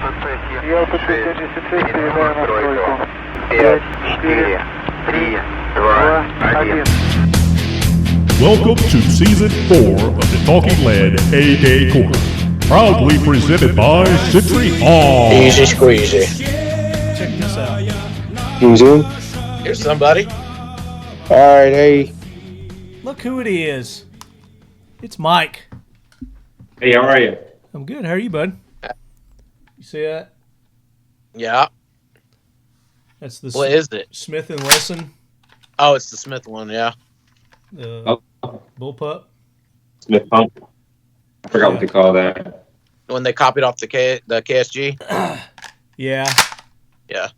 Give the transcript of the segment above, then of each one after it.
Welcome to Season 4 of the Talking Lead AK KORNER, proudly presented by Sentry Arms. Easy squeezy. Check this out. Zoom. Here's somebody. Alright, hey. Look who it is. It's Mike. Hey, how are you? I'm good. How are you, bud? You see that? Yeah. That's the What is it? Smith & Wesson. Oh, it's the Smith one, yeah. The bullpup. Smith Pump. I forgot what they call that. When they copied off the KSG? Yeah. Yeah.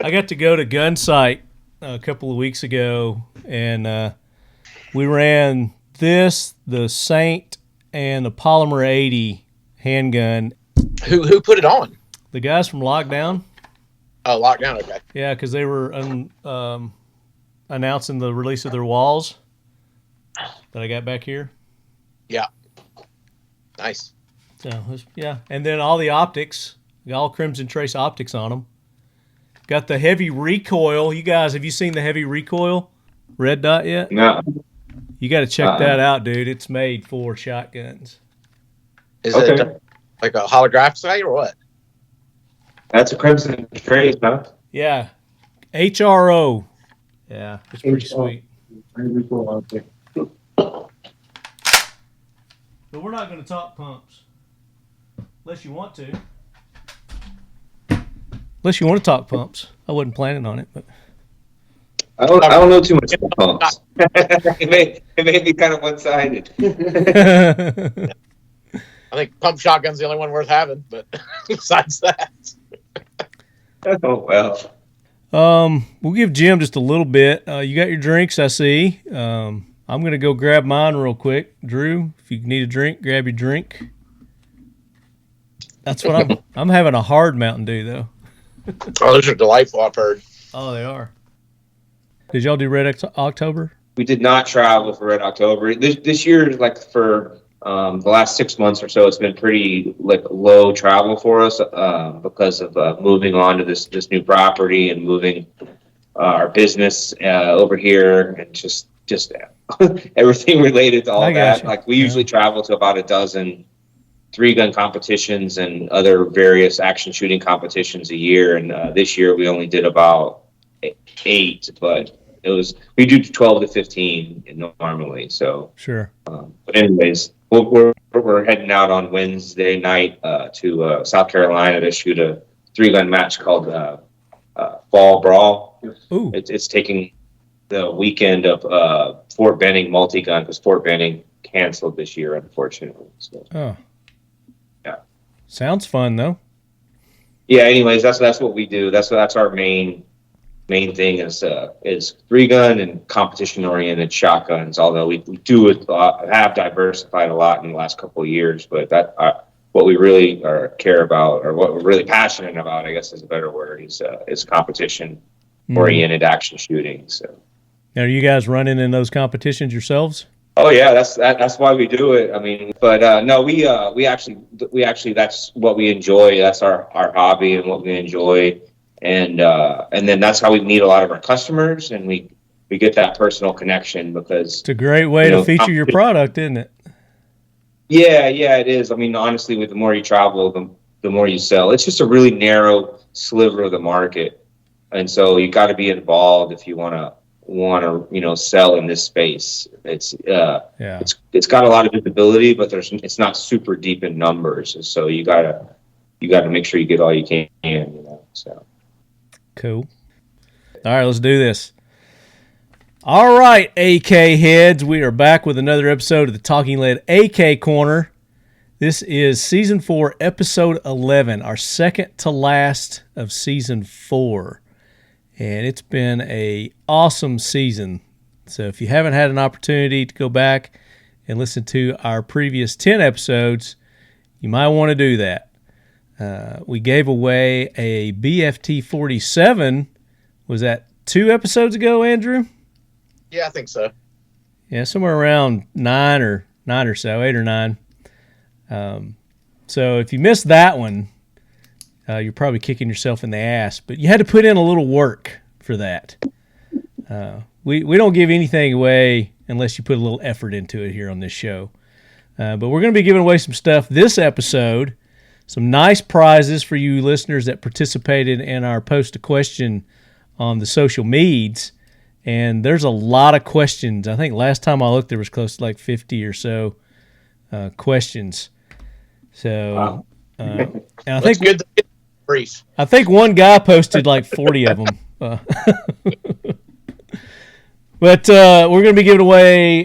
I got to go to Gun Sight a couple of weeks ago, and we ran this, the Saint, and the Polymer 80 handgun. Who put it on? The guys from Lockdown. Oh, Lockdown, okay. Yeah, because they were announcing the release of their walls that I got back here. Yeah. Nice. So, yeah. And then all the optics, all Crimson Trace optics on them. Got the heavy recoil. You guys, have you seen the heavy recoil red dot yet? No. You got to check that out, dude. It's made for shotguns. Is it like a holographic sight or what? That's a Crimson Trace, huh? Yeah. HRO. Yeah, it's pretty sweet. But we're not going to talk pumps. Unless you want to. Unless you want to talk pumps. I wasn't planning on it, but I don't know too much about pumps. it may be kind of one-sided. I think pump shotgun's the only one worth having, but besides that. Oh, well. We'll give Jim just a little bit. You got your drinks, I see. I'm going to go grab mine real quick. Drew, if you need a drink, grab your drink. That's what I'm having a hard Mountain Dew, though. Oh, those are delightful, I've heard. Oh, they are. Did y'all do Red October? We did not travel for Red October. This year, like for the last 6 months or so, it's been pretty low travel for us because of moving on to this new property and moving our business over here and just everything related to all that. Like we usually travel to about a dozen 3-gun competitions and other various action shooting competitions a year, and this year we only did about 8, but we do 12 to 15 normally. So sure. But anyways, we're heading out on Wednesday night to South Carolina to shoot a 3-gun match called Fall Brawl. Ooh. It's taking the weekend of Fort Benning multi-gun because Fort Benning canceled this year, unfortunately. So. Oh. Yeah. Sounds fun, though. Yeah. Anyways, that's what we do. That's our main thing is 3-gun and competition-oriented shotguns. Although we do have diversified a lot in the last couple of years, but what we really care about, or what we're really passionate about, I guess is a better word, is competition-oriented action shooting. So. Now, are you guys running in those competitions yourselves? Oh yeah, that's why we do it. I mean, but no, we actually that's what we enjoy. That's our hobby and what we enjoy, and then that's how we meet a lot of our customers, and we get that personal connection because it's a great way to feature your product, isn't it? Yeah, it is. I mean, honestly, with the more you travel, the more you sell. It's just a really narrow sliver of the market, and so you got to be involved if you want to sell in this space. It's got a lot of visibility, but it's not super deep in numbers, and so you gotta make sure you get all you can. So cool. All right, let's do this. All right, AK heads, we are back with another episode of the Talking Lead AK Corner. This is Season 4, Episode 11, our second to last of Season 4. And it's been an awesome season. So if you haven't had an opportunity to go back and listen to our previous 10 episodes, you might want to do that. We gave away a BFT-47. Was that 2 episodes ago, Andrew? Yeah, I think so. Yeah, somewhere around 8 or 9. So if you missed that one, you're probably kicking yourself in the ass. But you had to put in a little work for that. We don't give anything away unless you put a little effort into it here on this show. But we're going to be giving away some stuff this episode, some nice prizes for you listeners that participated in our Post a Question on the social medias. And there's a lot of questions. I think last time I looked, there was close to like 50 or so questions. So, Wow. And I It's think good to get brief. I think one guy posted like 40 of them. But we're going to be giving away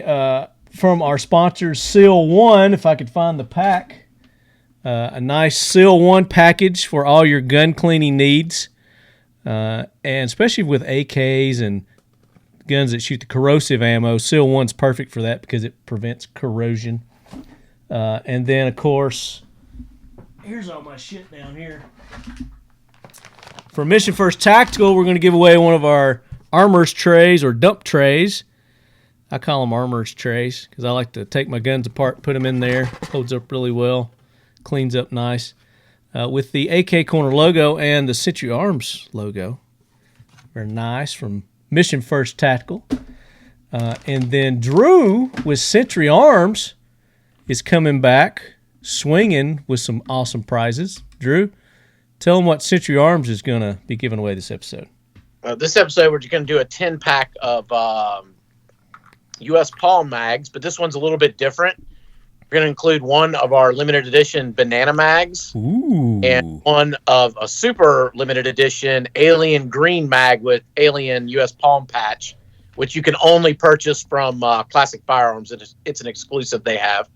from our sponsors, Seal 1, if I could find the pack. A nice Seal 1 package for all your gun cleaning needs. And especially with AKs and guns that shoot the corrosive ammo, Seal 1's perfect for that because it prevents corrosion. And then, of course, here's all my shit down here. For Mission First Tactical, we're going to give away one of our armor's trays or dump trays. I call them armor's trays because I like to take my guns apart, put them in there. Holds up really well. Cleans up nice. With the AK Corner logo and the Century Arms logo. Very nice from Mission First Tactical. And then Drew with Century Arms is coming back swinging with some awesome prizes. Drew, tell them what Century Arms is going to be giving away this episode. This episode, we're going to do a 10-pack of U.S. Palm mags, but this one's a little bit different. We're going to include one of our limited edition banana mags. Ooh. And one of a super limited edition alien green mag with alien U.S. Palm patch, which you can only purchase from Classic Firearms. It's an exclusive they have.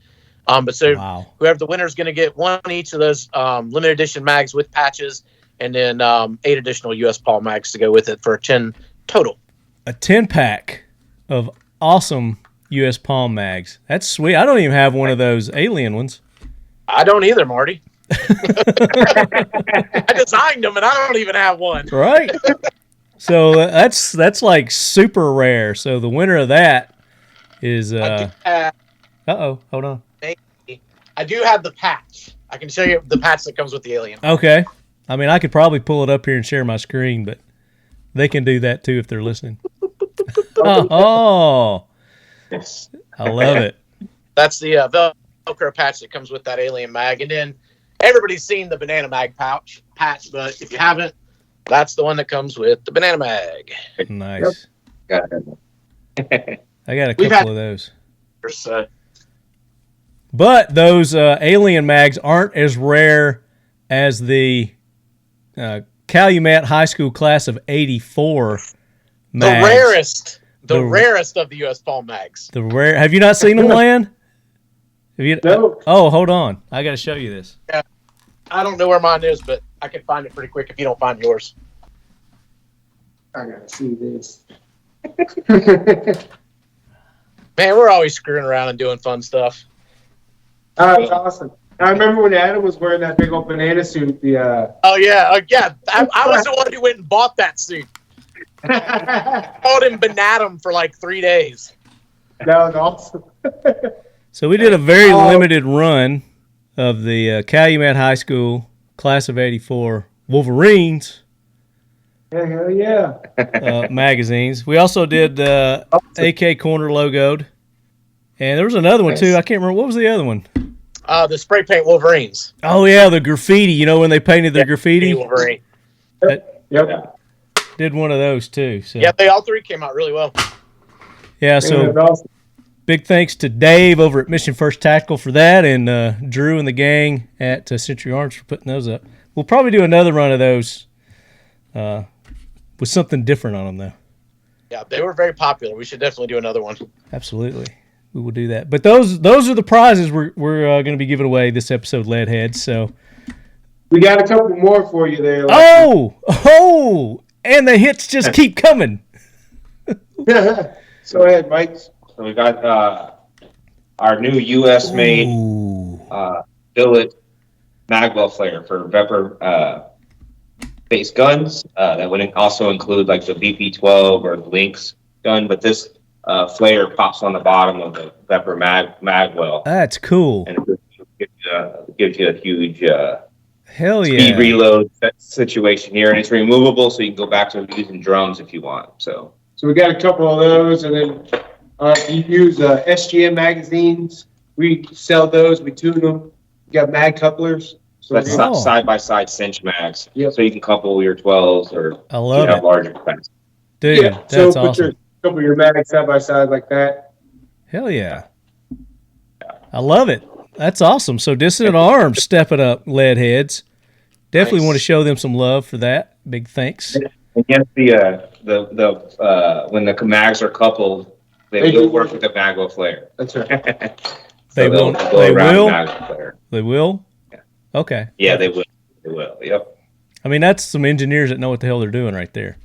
Wow. Whoever the winner is going to get one each of those limited edition mags with patches, and then 8 additional U.S. Palm mags to go with it for 10 total. A 10-pack of awesome U.S. Palm mags. That's sweet. I don't even have one of those alien ones. I don't either, Marty. I designed them, and I don't even have one. Right? So that's like super rare. So the winner of that is... Uh-oh. Hold on. I do have the patch. I can show you the patch that comes with the alien. Okay. I mean, I could probably pull it up here and share my screen, but they can do that too if they're listening. Oh, Yes. I love it. That's the Velcro patch that comes with that alien mag. And then everybody's seen the banana mag patch, but if you haven't, that's the one that comes with the banana mag. Nice. Got it. I got a couple of those. So, But those alien mags aren't as rare as the Calumet High School class of '84 mags. The rarest of the U.S. Palm mags. Have you not seen them, Lan? Have you? No. Oh, hold on. I got to show you this. Yeah. I don't know where mine is, but I can find it pretty quick if you don't find yours. I gotta see this. Man, we're always screwing around and doing fun stuff. That's awesome. I remember when Adam was wearing that big old banana suit. Oh, yeah. I was the one who went and bought that suit. Called him Banatum for like 3 days. That was awesome. So we did a very limited run of the Calumet High School class of '84 Wolverines Hell yeah. magazines. We also did AK Corner logoed, and there was another one too. I can't remember, what was the other one? The spray paint Wolverines. Oh yeah, the graffiti. You know when they painted the graffiti? Wolverine. Yep. Did one of those too. So. Yeah, they all three came out really well. Yeah, so That's awesome. big thanks to Dave over at Mission First Tactical for that, and Drew and the gang at Century Arms for putting those up. We'll probably do another run of those with something different on them, though. Yeah, they were very popular. We should definitely do another one. Absolutely. We will do that. But those are the prizes we're going to be giving away this episode, Leadheads. So, We got a couple more for you there. Oh! And the hits just keep coming. Go ahead, Mike. So we got our new U.S. made billet magwell flare for Vepr based guns. That would also include like the BP-12 or the Lynx gun, but this flare pops on the bottom of the Vepr magwell. That's cool. And it gives you a huge Hell speed yeah. reload situation here, and it's removable, so you can go back to using drums if you want. So we got a couple of those, and then you use SGM magazines. We sell those. We tune them. We got mag couplers. So that's Oh. side-by-side cinch mags. Yep. So you can couple your 12s or I love have it. larger capacity. Dude, yeah, that's so put your awesome. couple of your mags side by side like that. Hell yeah. I love it. That's awesome. So Dissident Arms stepping up, lead heads. Definitely Nice. want to show them some love for that. Big thanks. Against the when the mags are coupled, they They will do work with the mag flare. That's right. They they'll will- go they around will? the mag flare. They will? Yeah. Okay. Yeah, they will. They will. Yep. I mean, that's some engineers that know what the hell they're doing right there.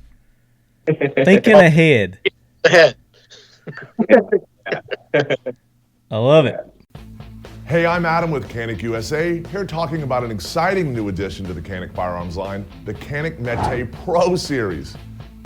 Thinking ahead. Ahead. I love it. Hey, I'm Adam with Canik USA, here talking about an exciting new addition to the Canik firearms line, the Canik Mete Pro Series.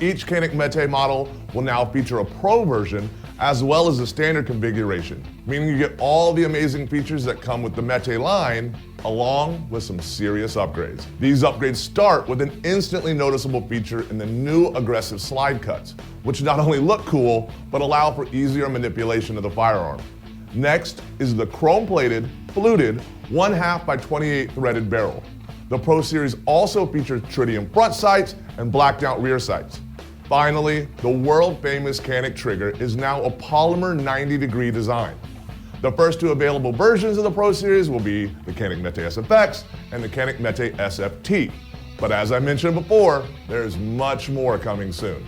Each Canik Mete model will now feature a Pro version as well as a standard configuration, meaning you get all the amazing features that come with the Mete line, along with some serious upgrades. These upgrades start with an instantly noticeable feature in the new aggressive slide cuts, which not only look cool, but allow for easier manipulation of the firearm. Next is the chrome-plated, fluted 1/2 by 28 threaded barrel. The Pro Series also features tritium front sights and blacked out rear sights. Finally, the world-famous Canik trigger is now a polymer 90-degree design. The first two available versions of the Pro Series will be the Canik Mete SFX and the Canik Mete SFT. But as I mentioned before, there's much more coming soon.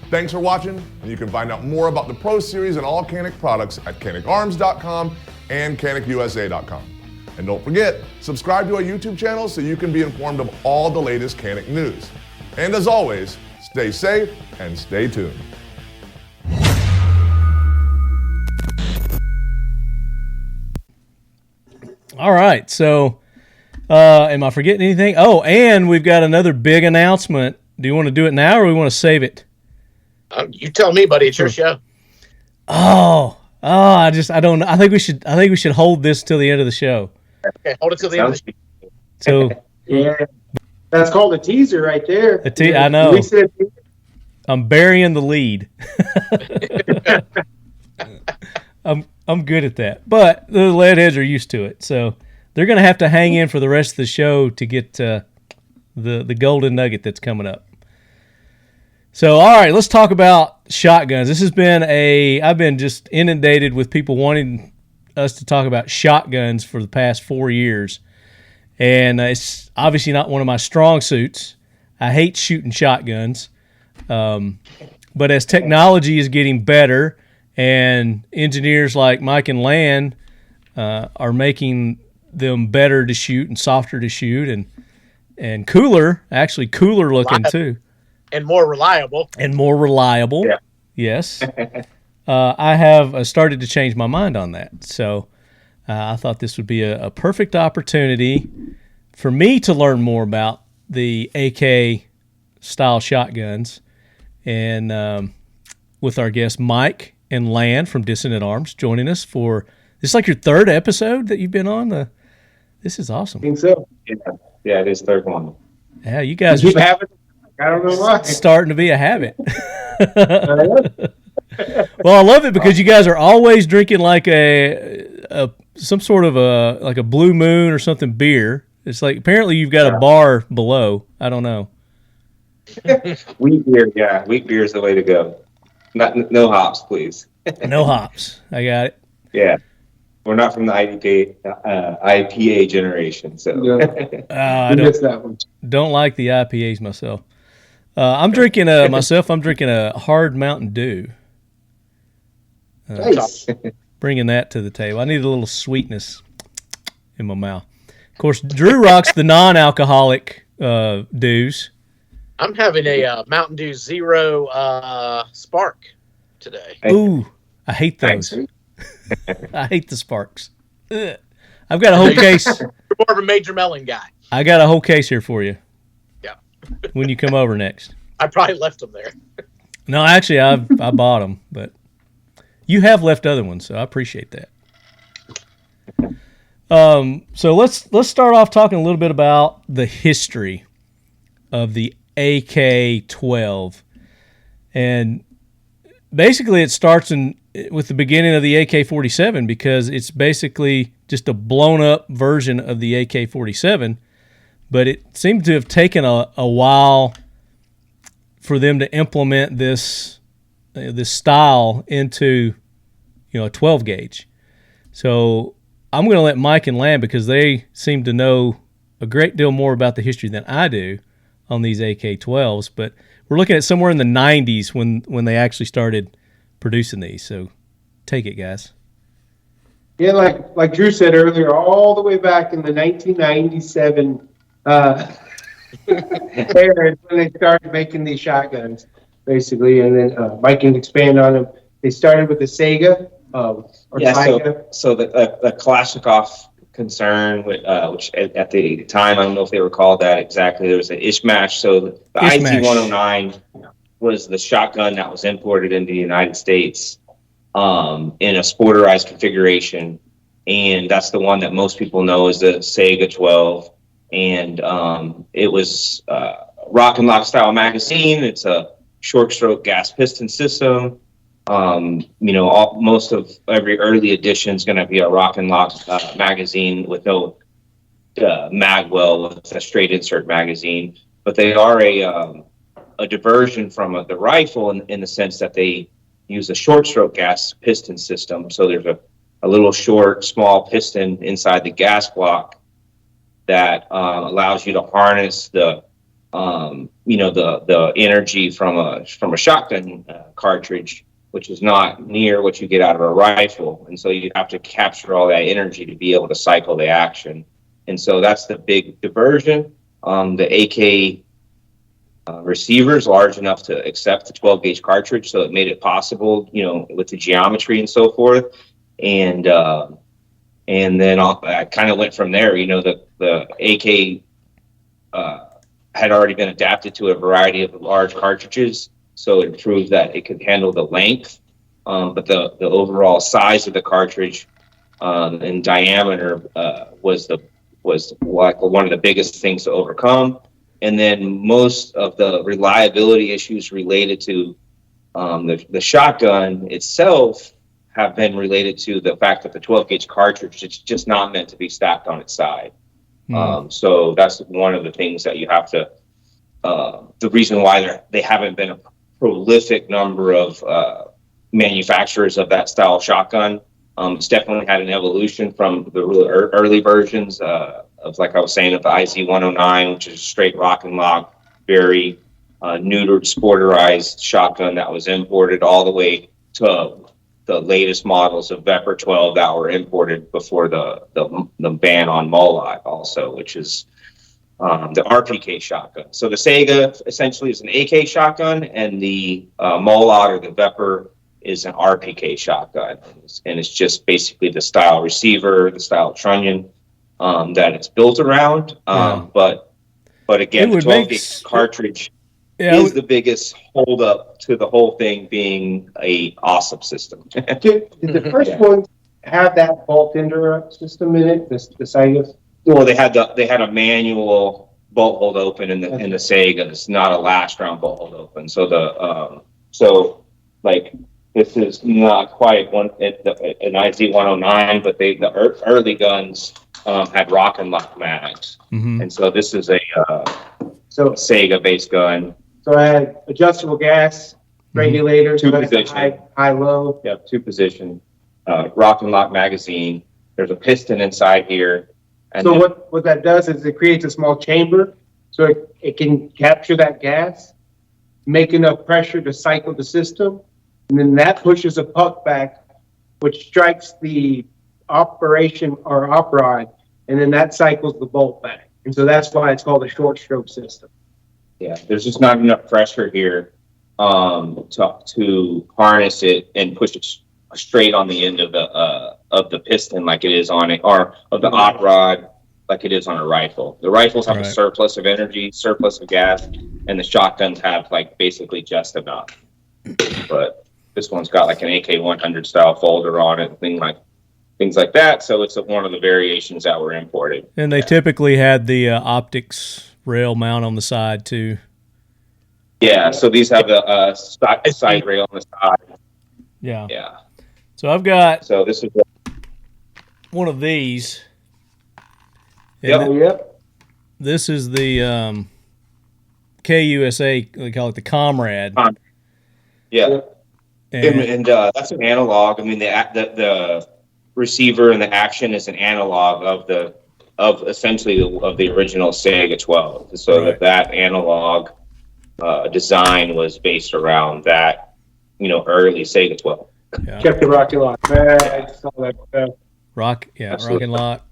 Thanks for watching, and you can find out more about the Pro Series and all Canik products at canicarms.com and canikusa.com. And don't forget, subscribe to our YouTube channel so you can be informed of all the latest Canik news. And as always, stay safe and stay tuned. All right. So, am I forgetting anything? Oh, and we've got another big announcement. Do you want to do it now or we want to save it? You tell me, buddy. It's your show. I don't know. I think we should hold this till the end of the show. Okay, hold it till the end of the show. So, Yeah. That's called a teaser right there. I know. We said a teaser. I'm burying the lead. I'm good at that. But the leadheads are used to it. So they're going to have to hang in for the rest of the show to get the golden nugget that's coming up. So, all right, let's talk about shotguns. This has been I've been just inundated with people wanting us to talk about shotguns for the past 4 years. And it's obviously not one of my strong suits. I hate shooting shotguns. But as technology is getting better and engineers like Mike and Lan are making them better to shoot and softer to shoot and cooler looking too. And more reliable. Yeah. Yes. I have started to change my mind on that. So I thought this would be a perfect opportunity for me to learn more about the AK style shotguns. And with our guests Mike and Lan from Dissident Arms joining us for this is like your third episode that you've been on. This is awesome. I think so. Yeah, it is third one. Yeah, you guys Keep are having. I don't know why. starting to be a habit. Well, I love it because you guys are always drinking like some sort of like a Blue Moon or something beer. It's like apparently you've got a bar below. I don't know. Wheat beer, yeah. Wheat beer is the way to go. No hops, please. No hops. I got it. Yeah. We're not from the IPA generation, so. No, I we missed that one. don't like the IPAs myself. I'm drinking a hard Mountain Dew. Nice. Bringing that to the table. I need a little sweetness in my mouth. Of course, Drew rocks the non-alcoholic dews. I'm having a Mountain Dew Zero Spark today. Ooh, I hate those. Thanks. I hate the sparks. Ugh. I've got a whole case. You're more of a Major Melon guy. I got a whole case here for you. Yeah. When you come over next. I probably left them there. No, actually, I bought them, but you have left other ones, so I appreciate that. So let's start off talking a little bit about the history of the AK-12, and basically it starts with the beginning of the AK-47 because it's basically just a blown up version of the AK-47, but it seemed to have taken a while for them to implement this style into a 12 gauge. So I'm going to let Mike and Lan, because they seem to know a great deal more about the history than I do on these AK-12s, but we're looking at somewhere in the 90s when they actually started producing these. So take it, guys. Yeah, like Drew said earlier, all the way back in the 1997 era is when they started making these shotguns, basically, and then Mike can expand on them. They started with the Saiga, Saiga. So the Kalashnikov concern, which at the time, I don't know if they were called that exactly, there was an Izhmash. So the IZ-109 was the shotgun that was imported into the United States in a sporterized configuration. And that's the one that most people know as the Saiga 12. And it was rock and lock style magazine. It's a short stroke gas piston system. Most of every early edition is going to be a rock and lock magazine with no mag well, with a straight insert magazine. But they are a diversion from the rifle in the sense that they use a short stroke gas piston system. So there's a little short, small piston inside the gas block that allows you to harness the energy from a shotgun cartridge, which is not near what you get out of a rifle. And so you have to capture all that energy to be able to cycle the action. And so that's the big diversion. The AK receiver is large enough to accept the 12 gauge cartridge. So it made it possible, with the geometry and so forth. And then I kind of went from there. The AK had already been adapted to a variety of large cartridges. So it proved that it could handle the length, but the overall size of the cartridge and diameter was like one of the biggest things to overcome. And then most of the reliability issues related to the shotgun itself have been related to the fact that the 12 gauge cartridge is just not meant to be stacked on its side. So that's one of the things that you have to. The reason why they haven't been a prolific number of manufacturers of that style shotgun. It's definitely had an evolution from the really early versions of, like I was saying, of the IZ-109, which is a straight rock and lock, very neutered, sporterized shotgun that was imported, all the way to the latest models of Veper-12 that were imported before the ban on Molot also, which is the RPK shotgun. So the Saiga essentially is an AK shotgun, and the Molot or the Veper is an RPK shotgun. And it's just basically the style receiver, the style trunnion that it's built around. But again, the 12 gauge cartridge is the biggest holdup to the whole thing being a awesome system. Did the first one have that bolt interrupt system in it, the Saiga? Well, they had a manual bolt hold open in the Saiga. It's not a last round bolt hold open. So this is not quite an IZ-109, but the early guns had rock and lock mags, and so this is a Saiga based gun. So I had adjustable gas regulator, two position, high low. Yep, 2-position, rock and lock magazine. There's a piston inside here. And so what that does is it creates a small chamber, so it can capture that gas, make enough pressure to cycle the system, and then that pushes a puck back, which strikes the operation or op rod, and then that cycles the bolt back. And so that's why it's called a short stroke system. Yeah, there's just not enough pressure here to harness it and push it straight on the end of the piston like it is on it, or of the op rod like it is on a rifle. The rifles have a surplus of energy, surplus of gas, and the shotguns have basically just enough. But this one's got like an AK-100 style folder on it, thing like things like that. So it's one of the variations that were imported. And they typically had the optics rail mount on the side too. Yeah, so these have the side rail on the side. Yeah. Yeah. So I've got So this is one of these. Yep. This is the KUSA, they call it the Comrade. yeah. And, And that's an analog. I mean, the receiver and the action is an analog of essentially the original Saiga 12. So Right. that analog design was based around that, early Saiga 12. yeah. Kept the rocket lock. Man, I saw that stuff. Rock and lock.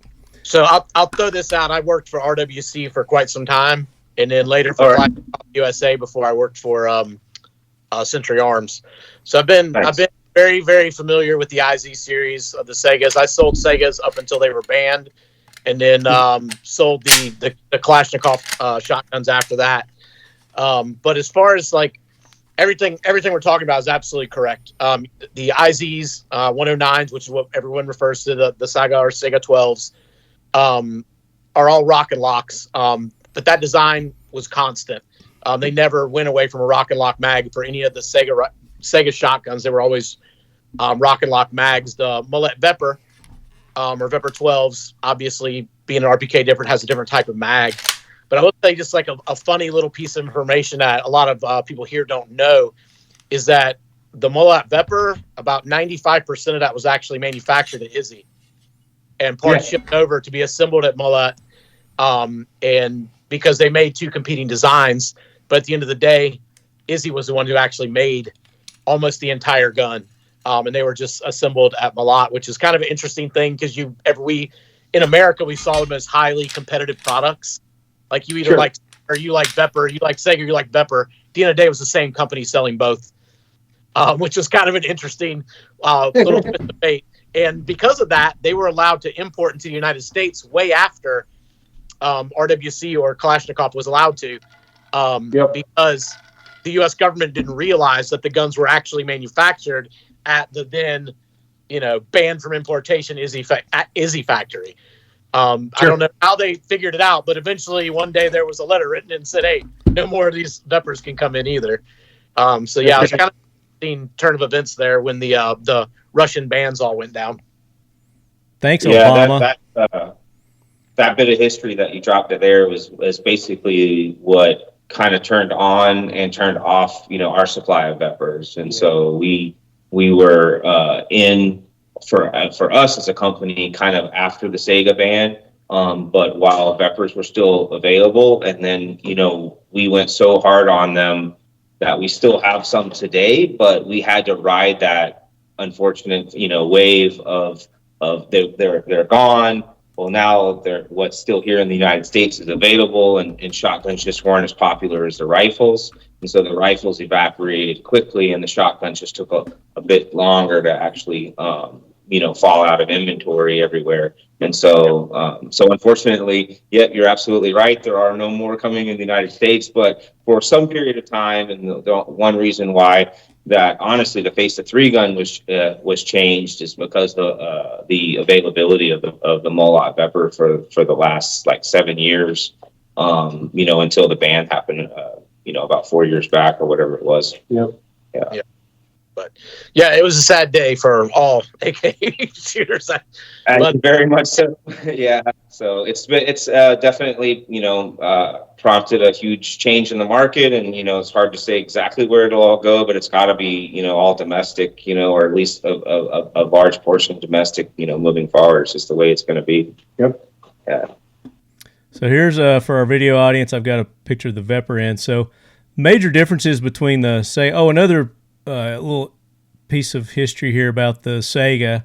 So I'll throw this out. I worked for RWC for quite some time, and then later for All right. USA before I worked for Century Arms. So I've been Nice. very, very familiar with the IZ series of the Saigas. I sold Saigas up until they were banned, and then sold the Kalashnikov shotguns after that. But as far as like everything we're talking about is absolutely correct. The IZs 109s, which is what everyone refers to, the Saiga or Saiga 12s, are all rocket locks. But that design was constant. They never went away from a rocket lock mag for any of the Saiga shotguns. They were always rocket lock mags. The Molot Veper or Veper-12s, obviously being an RPK different, has a different type of mag. But I would say just like a funny little piece of information that a lot of people here don't know is that the Molot Veper, about 95% of that was actually manufactured at Izzy and parts shipped over to be assembled at Molot. And because they made two competing designs, but at the end of the day, Izzy was the one who actually made almost the entire gun. And they were just assembled at Molot, which is kind of an interesting thing because in America, we saw them as highly competitive products. Like you either like, or you like Veper, you like Saiga, you like Veper. At the end of the day, it was the same company selling both, which was kind of an interesting little bit of debate. And because of that, they were allowed to import into the United States way after RWC or Kalashnikov was allowed to, because the U.S. government didn't realize that the guns were actually manufactured at the then, banned from importation Izzy factory. I don't know how they figured it out, but eventually one day there was a letter written and said, "Hey, no more of these Vepers can come in either." So yeah, it was kind of an interesting turn of events there when the Russian bans all went down. Thanks, Yeah, Obama. that bit of history that you dropped there was basically what kind of turned on and turned off, our supply of Vepers. And so we were in for us as a company kind of after the Saiga ban, but while Vepers were still available. And then, we went so hard on them that we still have some today, but we had to ride that unfortunate, wave of they're gone. Well, now what's still here in the United States is available, and shotguns just weren't as popular as the rifles. And so the rifles evaporated quickly, and the shotguns just took a bit longer to actually, fall out of inventory everywhere. And so, unfortunately, you're absolutely right. There are no more coming in the United States, but for some period of time, and the one reason why that honestly the face of 3 gun was changed is because the availability of the Molot Veper for the last like 7 years, until the ban happened, about 4 years back or whatever it was. Yep. Yeah. But yeah, it was a sad day for all AK shooters. But Very much so. Yeah. So it's definitely, prompted a huge change in the market, and, it's hard to say exactly where it'll all go, but it's got to be, all domestic, or at least a large portion domestic, moving forward. It's just the way it's going to be. Yep. Yeah. So here's for our video audience, I've got a picture of the Veper in. So major differences between the another little piece of history here about the Saiga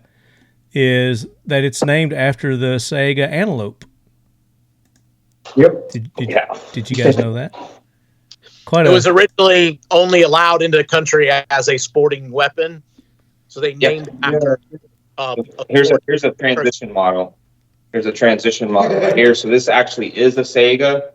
is that it's named after the Saiga antelope. Yep. Did you guys know that? It was originally only allowed into the country as a sporting weapon, so they named it after. Here's a transition model. Here's a transition model right here. So this actually is a Saiga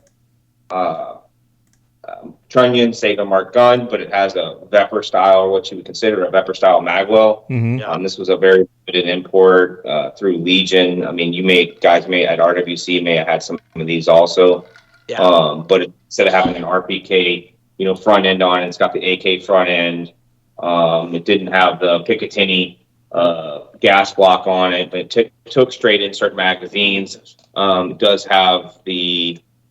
trunnion Saiga mark gun, but it has a Veper style, what you would consider a Veper style magwell. Mm-hmm. This was a very limited import through Legion. I mean, guys may at RWC may have had some of these also. Yeah. But instead of having an RPK, front end on it, it's got the AK front end. It didn't have the Picatinny gas block on it, but it took straight insert magazines. It does have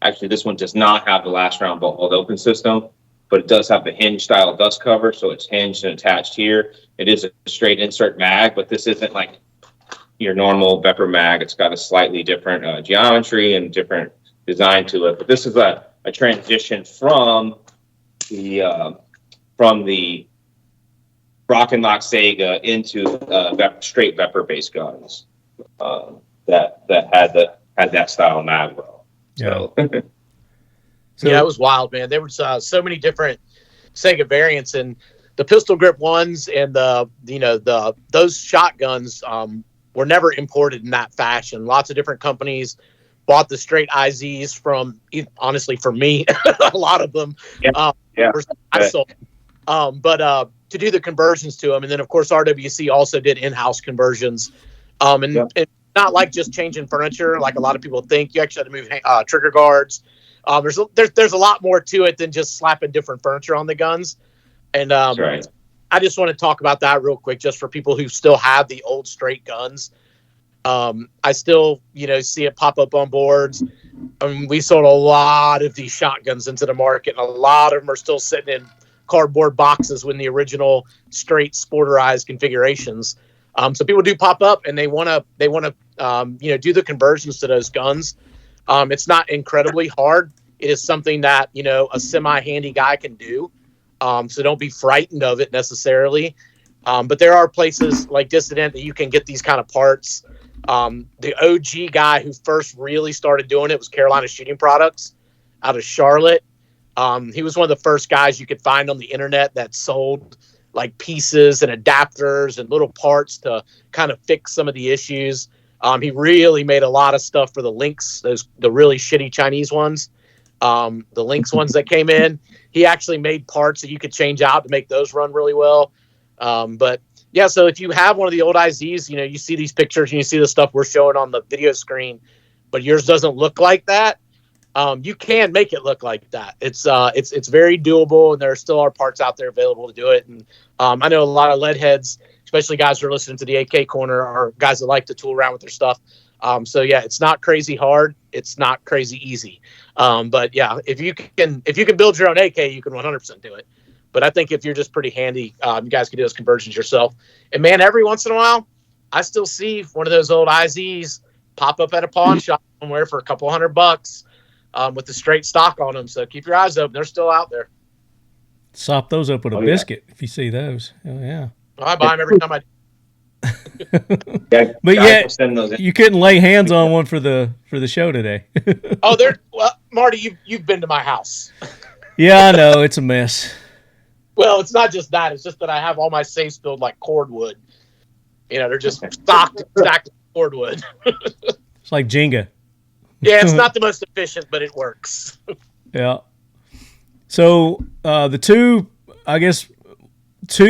actually this one does not have the last round bolt open system, but it does have the hinge style dust cover, so it's hinged and attached here. It is a straight insert mag, but this isn't like your normal Veper mag. It's got a slightly different geometry and different design to it. But this is a transition from the Rock and Lock Saiga into straight Veper based guns that had that style mag row. So. Yeah, it was wild, man. There was so many different Saiga variants, and the pistol grip ones and those shotguns were never imported in that fashion. Lots of different companies bought the straight IZs from, honestly, for me, a lot of them. I sold. But to do the conversions to them, and then of course RWC also did in-house conversions, and not like just changing furniture like a lot of people think. You actually had to move trigger guards. There's a lot more to it than just slapping different furniture on the guns. And That's right. I just want to talk about that real quick, just for people who still have the old straight guns. I still, see it pop up on boards. We sold a lot of these shotguns into the market, and a lot of them are still sitting in cardboard boxes with the original straight sporterized configurations. So people do pop up, and they want to, do the conversions to those guns. It's not incredibly hard. It is something that, a semi-handy guy can do. So don't be frightened of it necessarily. But there are places like Dissident that you can get these kind of parts. The OG guy who first really started doing it was Carolina Shooting Products out of Charlotte. He was one of the first guys you could find on the internet that sold like pieces and adapters and little parts to kind of fix some of the issues. He really made a lot of stuff for the Lynx, the really shitty Chinese ones, the Lynx ones that came in. He actually made parts that you could change out to make those run really well. But yeah, so if you have one of the old IZs, you see these pictures and you see the stuff we're showing on the video screen, but yours doesn't look like that. You can make it look like that. It's very doable, and there still are parts out there available to do it. And I know a lot of lead heads, especially guys who are listening to the AK Corner, are guys that like to tool around with their stuff. So yeah, it's not crazy hard. It's not crazy easy. But yeah, if you can build your own AK, you can 100% do it. But I think if you're just pretty handy, you guys can do those conversions yourself. And man, every once in a while, I still see one of those old IZs pop up at a pawn shop somewhere for a couple $100 with the straight stock on them. So keep your eyes open; they're still out there. Sop those up with a biscuit if you see those. Oh yeah. Well, I buy them every time I. But yeah, you couldn't lay hands on one for the show today. Oh, Marty, you've been to my house. Yeah, I know it's a mess. Well, it's not just that; it's just that I have all my safes filled like cordwood. They're just stacked with cordwood. It's like Jenga. Yeah, it's not the most efficient, but it works. Yeah. So the two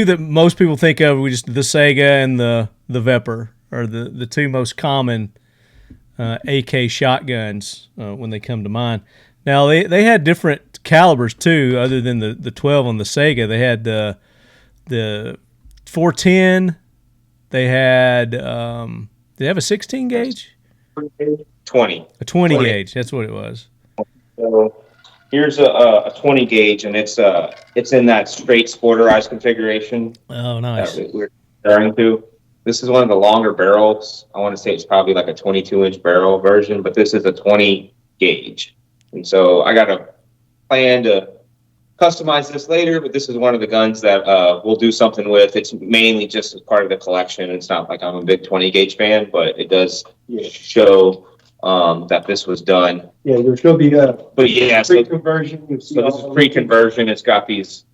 that most people think of, we just the Saiga and the Veper are the two most common AK shotguns when they come to mind. Now they had different calibers too, other than the 12 on the Saiga. They had the 410. They had did they have a 16 gauge? 20. A 20 gauge. That's what it was. So here's a 20 gauge, and it's in that straight sporterized configuration. Oh, nice. That we're referring to. This is one of the longer barrels. I want to say it's probably like a 22-inch barrel version, but this is a 20 gauge. And so I got a plan to customize this later, but this is one of the guns that we'll do something with. It's mainly just as part of the collection. It's not like I'm a big 20 gauge fan, but it does show that this was done. Yeah, there's going to be a pre-conversion. So this is pre-conversion. It's got these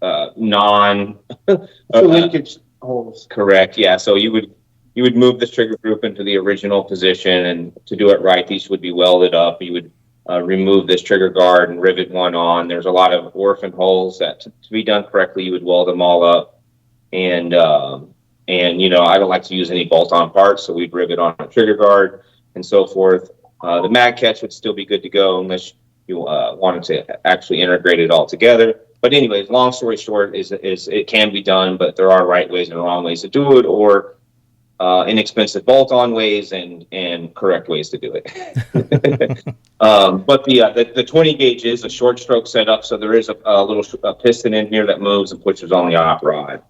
linkage holes. Correct. Yeah. So you would move this trigger group into the original position, and to do it right, these would be welded up. You would remove this trigger guard and rivet one on. There's a lot of orphan holes that to be done correctly, you would weld them all up. And And, I don't like to use any bolt-on parts, so we'd rivet on a trigger guard and so forth. The mag catch would still be good to go unless you wanted to actually integrate it all together. But anyways, long story short is it can be done, but there are right ways and wrong ways to do it, or inexpensive bolt-on ways and correct ways to do it. But the 20 gauge is a short stroke setup, so there is a little piston in here that moves and pushes on the op rod.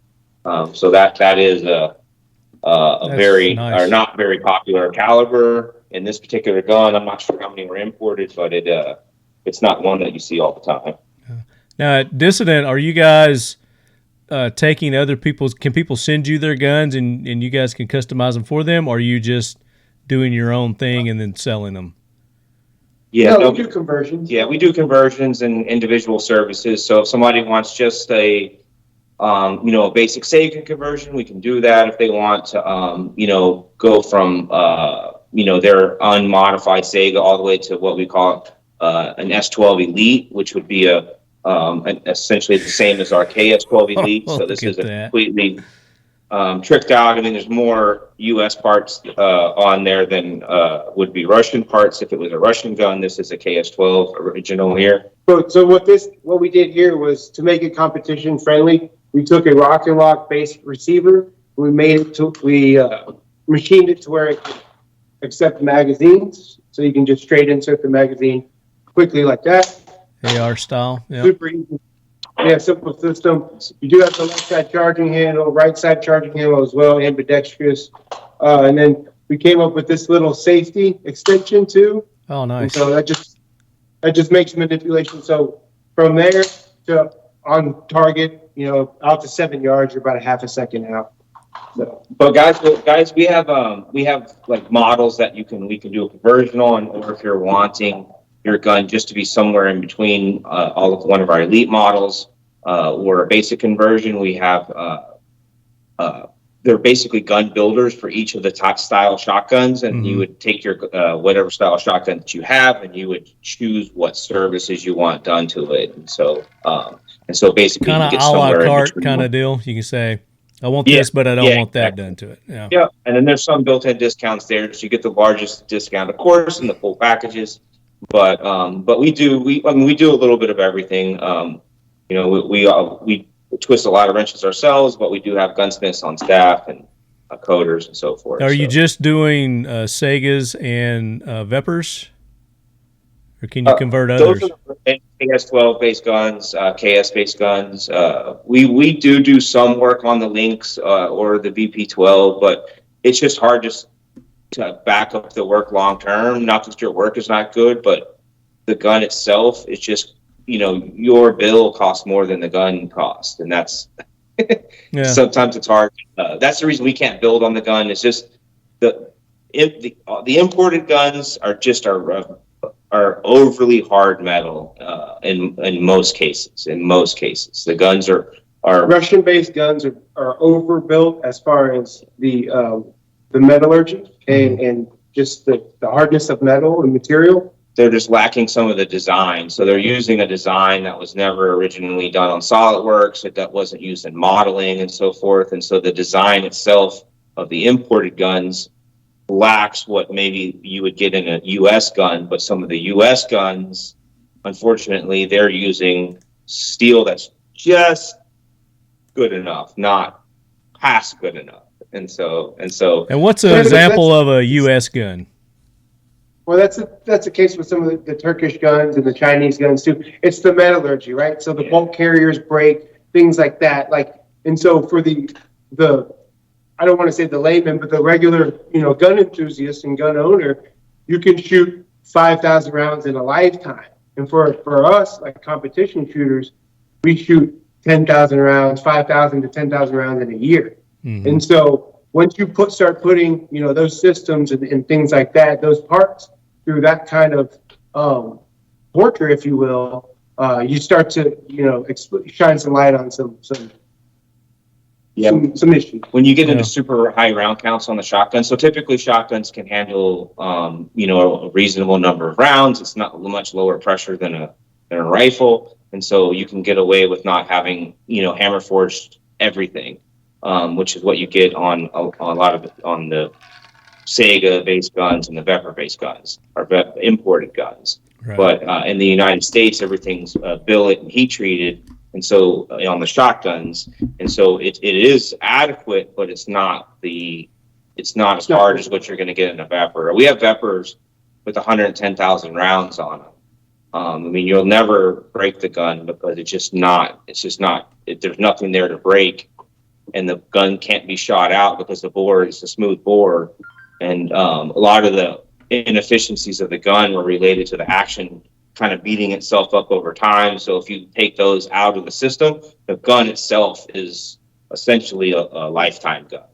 So that is a very nice. or not very popular caliber in this particular gun. I'm not sure how many were imported, but it's not one that you see all the time. Now, at Dissident, are you guys taking other people's? Can people send you their guns and you guys can customize them for them, or are you just doing your own thing and then selling them? Yeah, we do conversions. Yeah, we do conversions and individual services. So if somebody wants just a basic Saiga conversion, we can do that. If they want to, go from, their unmodified Saiga all the way to what we call an S12 Elite, which would be essentially the same as our KS12 Elite. So this is a completely tricked out. I mean, there's more U.S. parts on there than would be Russian parts. If it was a Russian gun, this is a KS12 original here. So what we did here was to make it competition friendly. We took a rock and lock based receiver. We machined it to where it could accept magazines, so you can just straight insert the magazine quickly like that. AR style. Yeah. Super easy. We have simple system. You do have the left side charging handle, right side charging handle as well, ambidextrous. And then we came up with this little safety extension too. Oh, nice. And so that just makes manipulation. So from there to on target, out to 7 yards, you're about a half a second out. So. But guys, we have like models that we can do a conversion on, or if you're wanting your gun just to be somewhere in between one of our elite models or a basic conversion, we have they're basically gun builders for each of the top style shotguns, and you would take your whatever style shotgun that you have, and you would choose what services you want done to it, and so basically kind of you get a la somewhere carte kind of deal. You can say, I want this, but I don't want that done to it. Yeah, and then there's some built-in discounts there, so you get the largest discount, of course, in the full packages. But we do a little bit of everything. We twist a lot of wrenches ourselves, but we do have gunsmiths on staff and coders and so forth. Are you just doing Saigas and Vepers, or can you convert others? Those are KS12 based guns, KS based guns. We do some work on the Lynx or the BP12, but it's just hard to back up the work long term. Not that your work is not good, but the gun itself is just, your bill costs more than the gun costs, and that's sometimes it's hard. That's the reason we can't build on the gun. It's just the imported guns are overly hard metal in most cases. In most cases, the guns are Russian based guns are overbuilt as far as the metallurgy and just the hardness of metal and material. They're just lacking some of the design. So they're using a design that was never originally done on SolidWorks, that wasn't used in modeling and so forth. And so the design itself of the imported guns lacks what maybe you would get in a U.S. gun. But some of the U.S. guns, unfortunately, they're using steel that's just good enough, not past good enough. And what's an example of a U.S. gun? Well, that's the case with some of the Turkish guns and the Chinese guns too. It's the metallurgy, right? So the bolt carriers break, things like that. And so for the I don't want to say the layman, but the regular, gun enthusiast and gun owner, you can shoot 5,000 rounds in a lifetime. And for us, like competition shooters, we shoot 10,000 rounds, 5,000 to 10,000 rounds in a year. Mm-hmm. And so once you start putting, those systems and things like that, those parts through that kind of torture, if you will, you start to, shine some light on some issues. When you get into super high round counts on the shotgun, so typically shotguns can handle, a reasonable number of rounds. It's not much lower pressure than a rifle. And so you can get away with not having, hammer forged everything. which is what you get on a lot of on the Saiga based guns and the Veper based guns, or imported guns. Right. But in the United States, everything's billet and heat treated, and so on the shotguns, and so it is adequate, but it's not as hard as what you're going to get in a Veper. We have Vepers with 110,000 rounds on them. I mean, you'll never break the gun because there's nothing there to break, and the gun can't be shot out because the bore is a smooth bore, and a lot of the inefficiencies of the gun were related to the action kind of beating itself up over time. So if you take those out of the system, the gun itself is essentially a lifetime gun.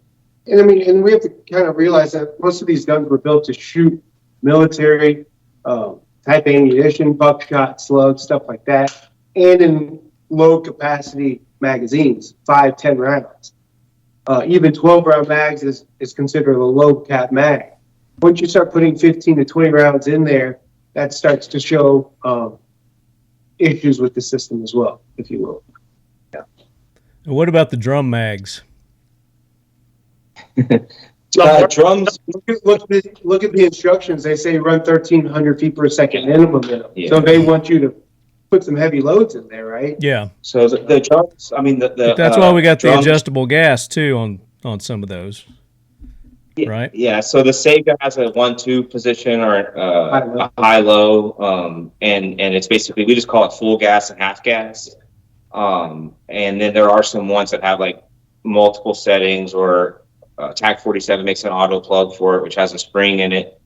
And I mean, and we have to kind of realize that most of these guns were built to shoot military type ammunition, buckshot, slugs, stuff like that, and in low capacity magazines, 5-10 rounds. Even 12-round mags is considered a low cap mag. Once you start putting 15 to 20 rounds in there, that starts to show issues with the system as well, if you will. Yeah. And what about the drum mags? Drums. Look at the instructions. They say run 1,300 feet per second minimum. Yeah. So they want you to put some heavy loads in there, right? Yeah. So the drums, I mean, That's why we got the drums, adjustable gas too on some of those. Yeah, right? Yeah. So the Saiga has a 1-2 position or a high-low, and it's basically, we just call it full gas and half gas. And then there are some ones that have like multiple settings, or TAC 47 makes an auto plug for it, which has a spring in it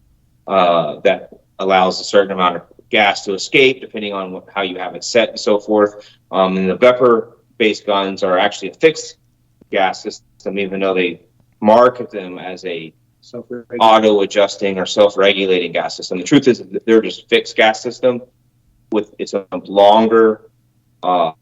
that allows a certain amount of gas to escape depending on how you have it set and so forth. And the Veper-based guns are actually a fixed gas system, even though they market them as a auto-adjusting or self-regulating gas system. The truth is that they're just fixed gas system with it's a longer. The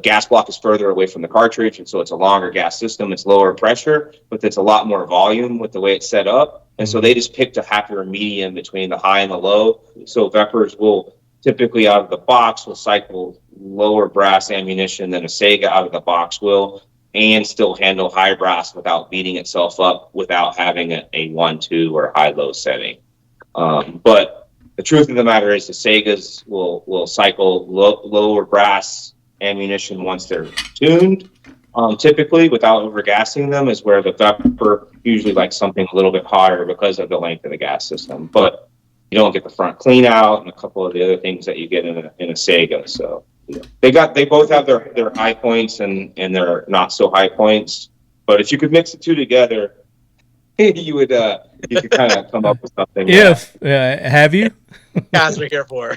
gas block is further away from the cartridge, and so it's a longer gas system. It's lower pressure, but it's a lot more volume with the way it's set up. And so they just picked a happier medium between the high and the low. So Vepers will typically out of the box will cycle lower brass ammunition than a Saiga out of the box will, and still handle high brass without beating itself up, without having a 1-2 or high-low setting. But the truth of the matter is the Saigas will cycle lower brass ammunition once they're tuned, typically without overgassing them, is where the Veper usually likes something a little bit hotter because of the length of the gas system. But you don't get the front clean out and a couple of the other things that you get in a Saiga. So they both have their high points and their not so high points. But if you could mix the two together, you could kind of come up with something. Have you? Guys are here for.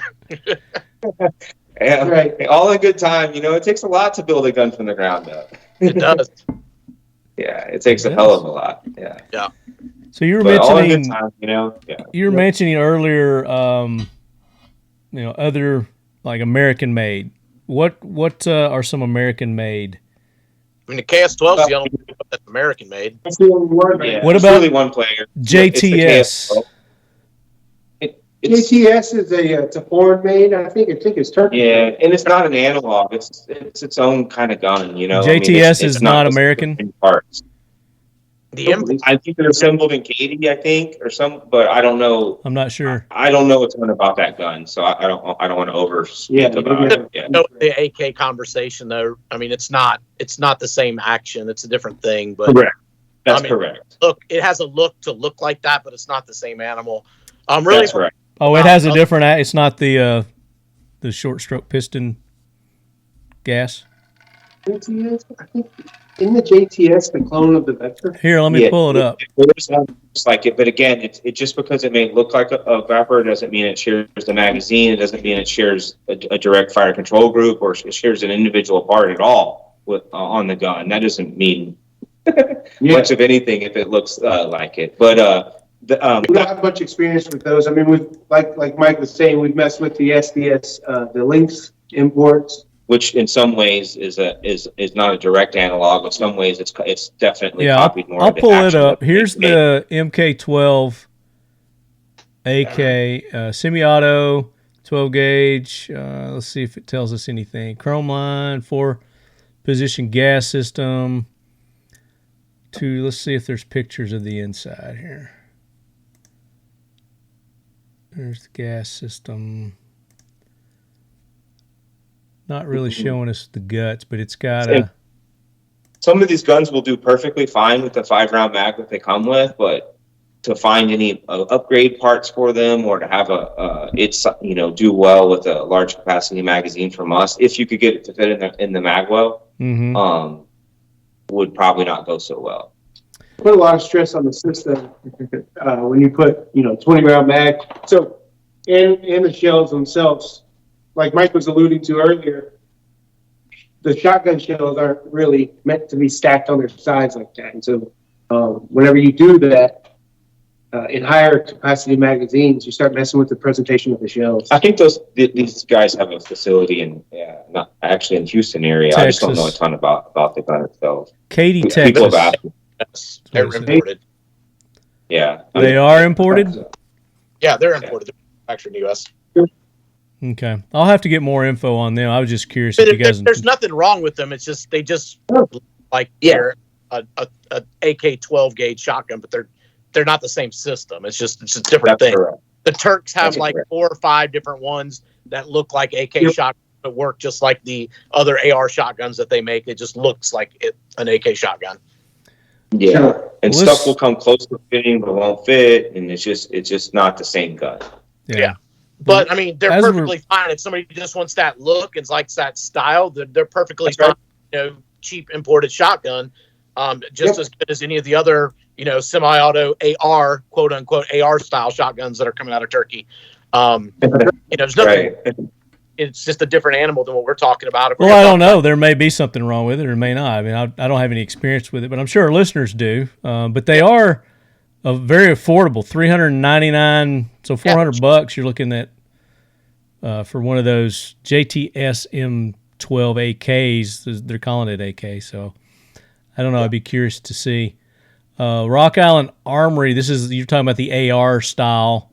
Yeah, right. All in good time. It takes a lot to build a gun from the ground up. It does. Yeah, it takes a hell of a lot. Yeah. Yeah. So you were all in mentioning, good time, Yeah. you were mentioning earlier, other like American made. What are some American made? I mean, the KS12 is the only one that's American made. Yeah, what there's about really one player? JTS? JTS is it's a foreign made. I think it's Turkish. Yeah, and it's not an analog. It's its own kind of gun. JTS is not American. Parts. The I think they're assembled in Katy, I think, or some, but I don't know. I'm not sure. I don't know a ton about that gun, so I don't want to overspeak about it. Yeah. The AK conversation, though. I mean, it's not the same action. It's a different thing. But correct. That's correct. Look, it has a look like that, but it's not the same animal. Really. That's right. Oh, it has a different. It's not the short stroke piston gas. JTS, I think. In the JTS, the clone of the Vector? Here, let me pull it up. It looks like it, but again, it just because it may look like a Vapor doesn't mean it shares the magazine. It doesn't mean it shares a direct fire control group, or it shares an individual part at all on the gun. That doesn't mean much of anything if it looks like it. But we don't have much experience with those. I mean, we've like Mike was saying, we've messed with the SDS, the Lynx imports, which in some ways is not a direct analog. In some ways, it's definitely copied more. I'll pull it up. Here's the MK12 AK semi-auto 12 gauge. Let's see if it tells us anything. Chrome line, 4 position gas system. Let's see if there's pictures of the inside here. There's the gas system. Not really showing us the guts, but it's got a... Some of these guns will do perfectly fine with the 5-round mag that they come with, but to find any upgrade parts for them or to have do well with a large capacity magazine from us, if you could get it to fit in the mag well, would probably not go so well. Put a lot of stress on the system when you put 20-round mag. So in the shells themselves, like Mike was alluding to earlier, the shotgun shells aren't really meant to be stacked on their sides like that. And so whenever you do that in higher capacity magazines, you start messing with the presentation of the shells. I think these guys have a facility in Houston area. Texas. I just don't know a ton about the gun itself. Katy, Texas. They're imported. Yeah. They are imported? Yeah, they're imported. They're manufactured in the U.S. Okay. I'll have to get more info on them. I was just curious if you guys... There's nothing wrong with them. It's just they just look like they're a AK 12 gauge shotgun, but they're not the same system. It's just a different thing. Correct. The Turks have 4 or 5 different ones that look like AK shotguns that work just like the other AR shotguns that they make. It just looks like an AK shotgun. Yeah, and stuff will come close to fitting but won't fit, and it's just not the same gun. Yeah. But I mean, they're perfectly fine if somebody just wants that look and likes that style. They're perfectly fine. Cheap imported shotgun, just as good as any of the other semi-auto AR, quote unquote AR style shotguns that are coming out of Turkey. There's nothing. Right. It's just a different animal than what we're talking about. Well, I don't know. There may be something wrong with it, or may not. I mean, I don't have any experience with it, but I'm sure our listeners do. But they are very affordable, $399, so $400. You're looking at for one of those JTS M12 AKs. They're calling it AK, so I don't know. I'd be curious to see. Rock Island Armory. You're talking about the AR style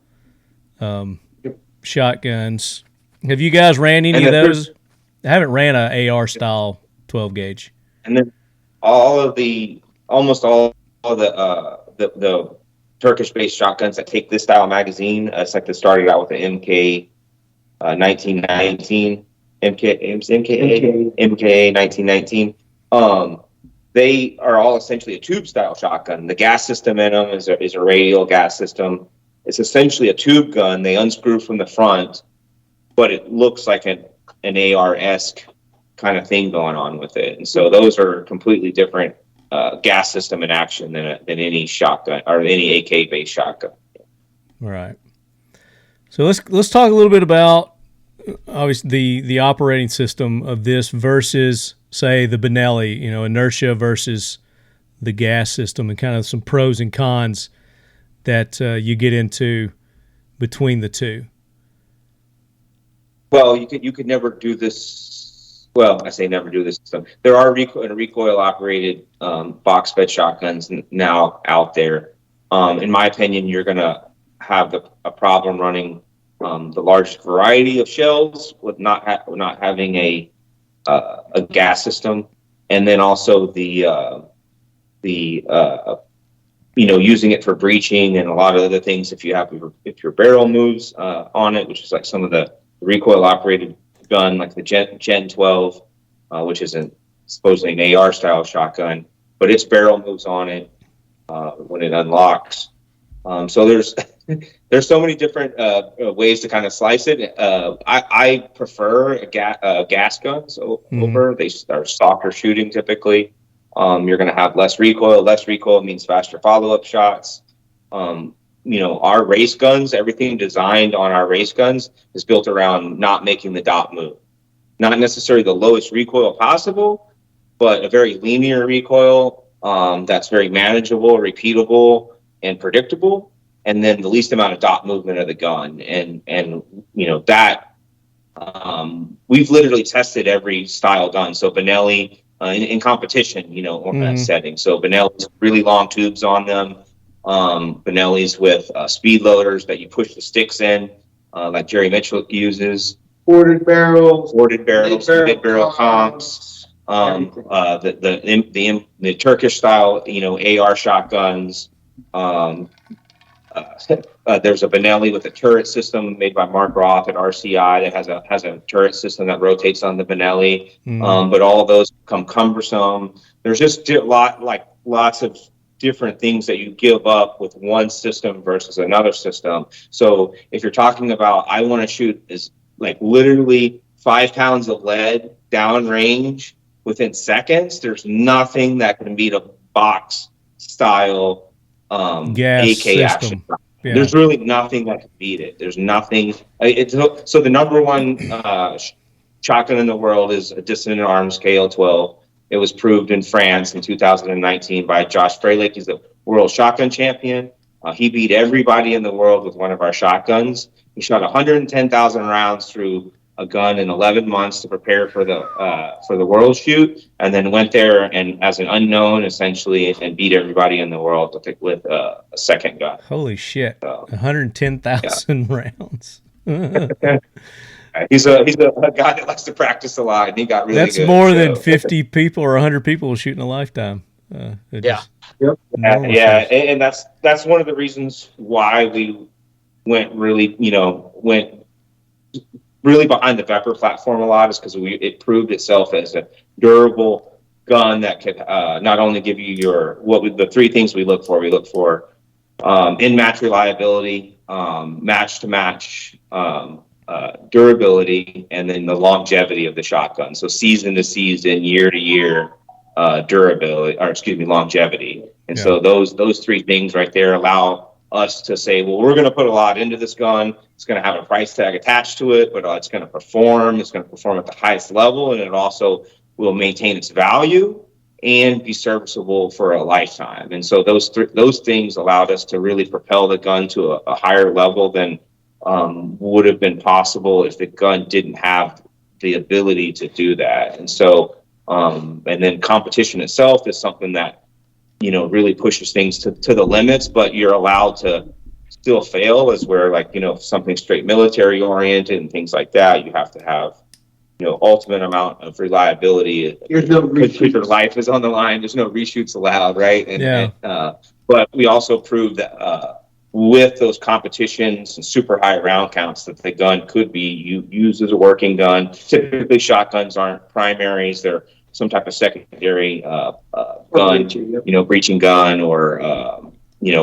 shotguns. Have you guys ran any of those? I haven't ran a AR style 12 gauge. And then almost all of the Turkish based shotguns that take this style magazine, it's like they started out with the MK 1919, MKA 1919. They are all essentially a tube style shotgun. The gas system in them is a radial gas system. It's essentially a tube gun. They unscrew from the front, but it looks like an AR-esque kind of thing going on with it. And so those are completely different gas system in action than any shotgun or any AK-based shotgun. Right. So let's talk a little bit about obviously the operating system of this versus, say, the Benelli, inertia versus the gas system, and kind of some pros and cons that you get into between the two. Well, you could never do this. Well, I say never do this. So there are recoil operated box fed shotguns now out there. In my opinion, you're going to have a problem running the largest variety of shells with not having a gas system, and then also the using it for breaching and a lot of other things. If your barrel moves on it, which is like some of the recoil operated gun, like the Gen 12, which is supposedly an AR style shotgun, but its barrel moves on it when it unlocks. So there's so many different ways to kind of slice it. I prefer gas guns over. They are softer shooting typically. You're going to have less recoil. Less recoil means faster follow-up shots. Our race guns, everything designed on our race guns is built around not making the dot move. Not necessarily the lowest recoil possible, but a very linear recoil that's very manageable, repeatable, and predictable, and then the least amount of dot movement of the gun. And that we've literally tested every style gun. So Benelli in competition, setting. So Benelli's really long tubes on them. Benelli's with speed loaders that you push the sticks in, like Jerry Mitchell uses. Boarded barrels, mid-barrel comps. The Turkish style, AR shotguns. There's a Benelli with a turret system made by Mark Roth at RCI that has a turret system that rotates on the Benelli. But all of those become cumbersome. There's just lots of different things that you give up with one system versus another system. So if you're talking about, I want to shoot is like literally 5 pounds of lead downrange within seconds, there's nothing that can beat a box style gas AK system. action. Yeah. There's really nothing that can beat it. There's nothing. So the number one shotgun in the world is a Dissident Arms KO-12. It was proved in France in 2019 by Josh Frelick. He's the world shotgun champion. He beat everybody in the world with one of our shotguns. He shot 110,000 rounds through a gun in 11 months to prepare for the world shoot, and then went there and as an unknown essentially and beat everybody in the world with a second gun. Holy shit! 110,000 rounds. He's a guy that likes to practice a lot, and he got really That's good. more than 50 people or 100 people will shoot in a lifetime. And that's one of the reasons why we went really behind the Veper platform a lot, is because it proved itself as a durable gun that could not only give you the 3 things we look for. We look for in-match reliability, match-to-match durability, and then the longevity of the shotgun. So season to season, year to year longevity. And so those 3 things right there allow us to say, well, we're going to put a lot into this gun. It's going to have a price tag attached to it, but it's going to perform. It's going to perform at the highest level, and it also will maintain its value and be serviceable for a lifetime. And so those things allowed us to really propel the gun to a higher level than would have been possible if the gun didn't have the ability to do that. And so, and then competition itself is something that really pushes things to the limits, but you're allowed to still fail, as where something straight military oriented and things like that, you have to have ultimate amount of reliability. There's no reshoots. Your life is on the line. There's no reshoots allowed, right? But we also proved that with those competitions and super high round counts, that the gun could be used as a working gun. Typically shotguns aren't primaries, they're some type of secondary gun, breaching gun or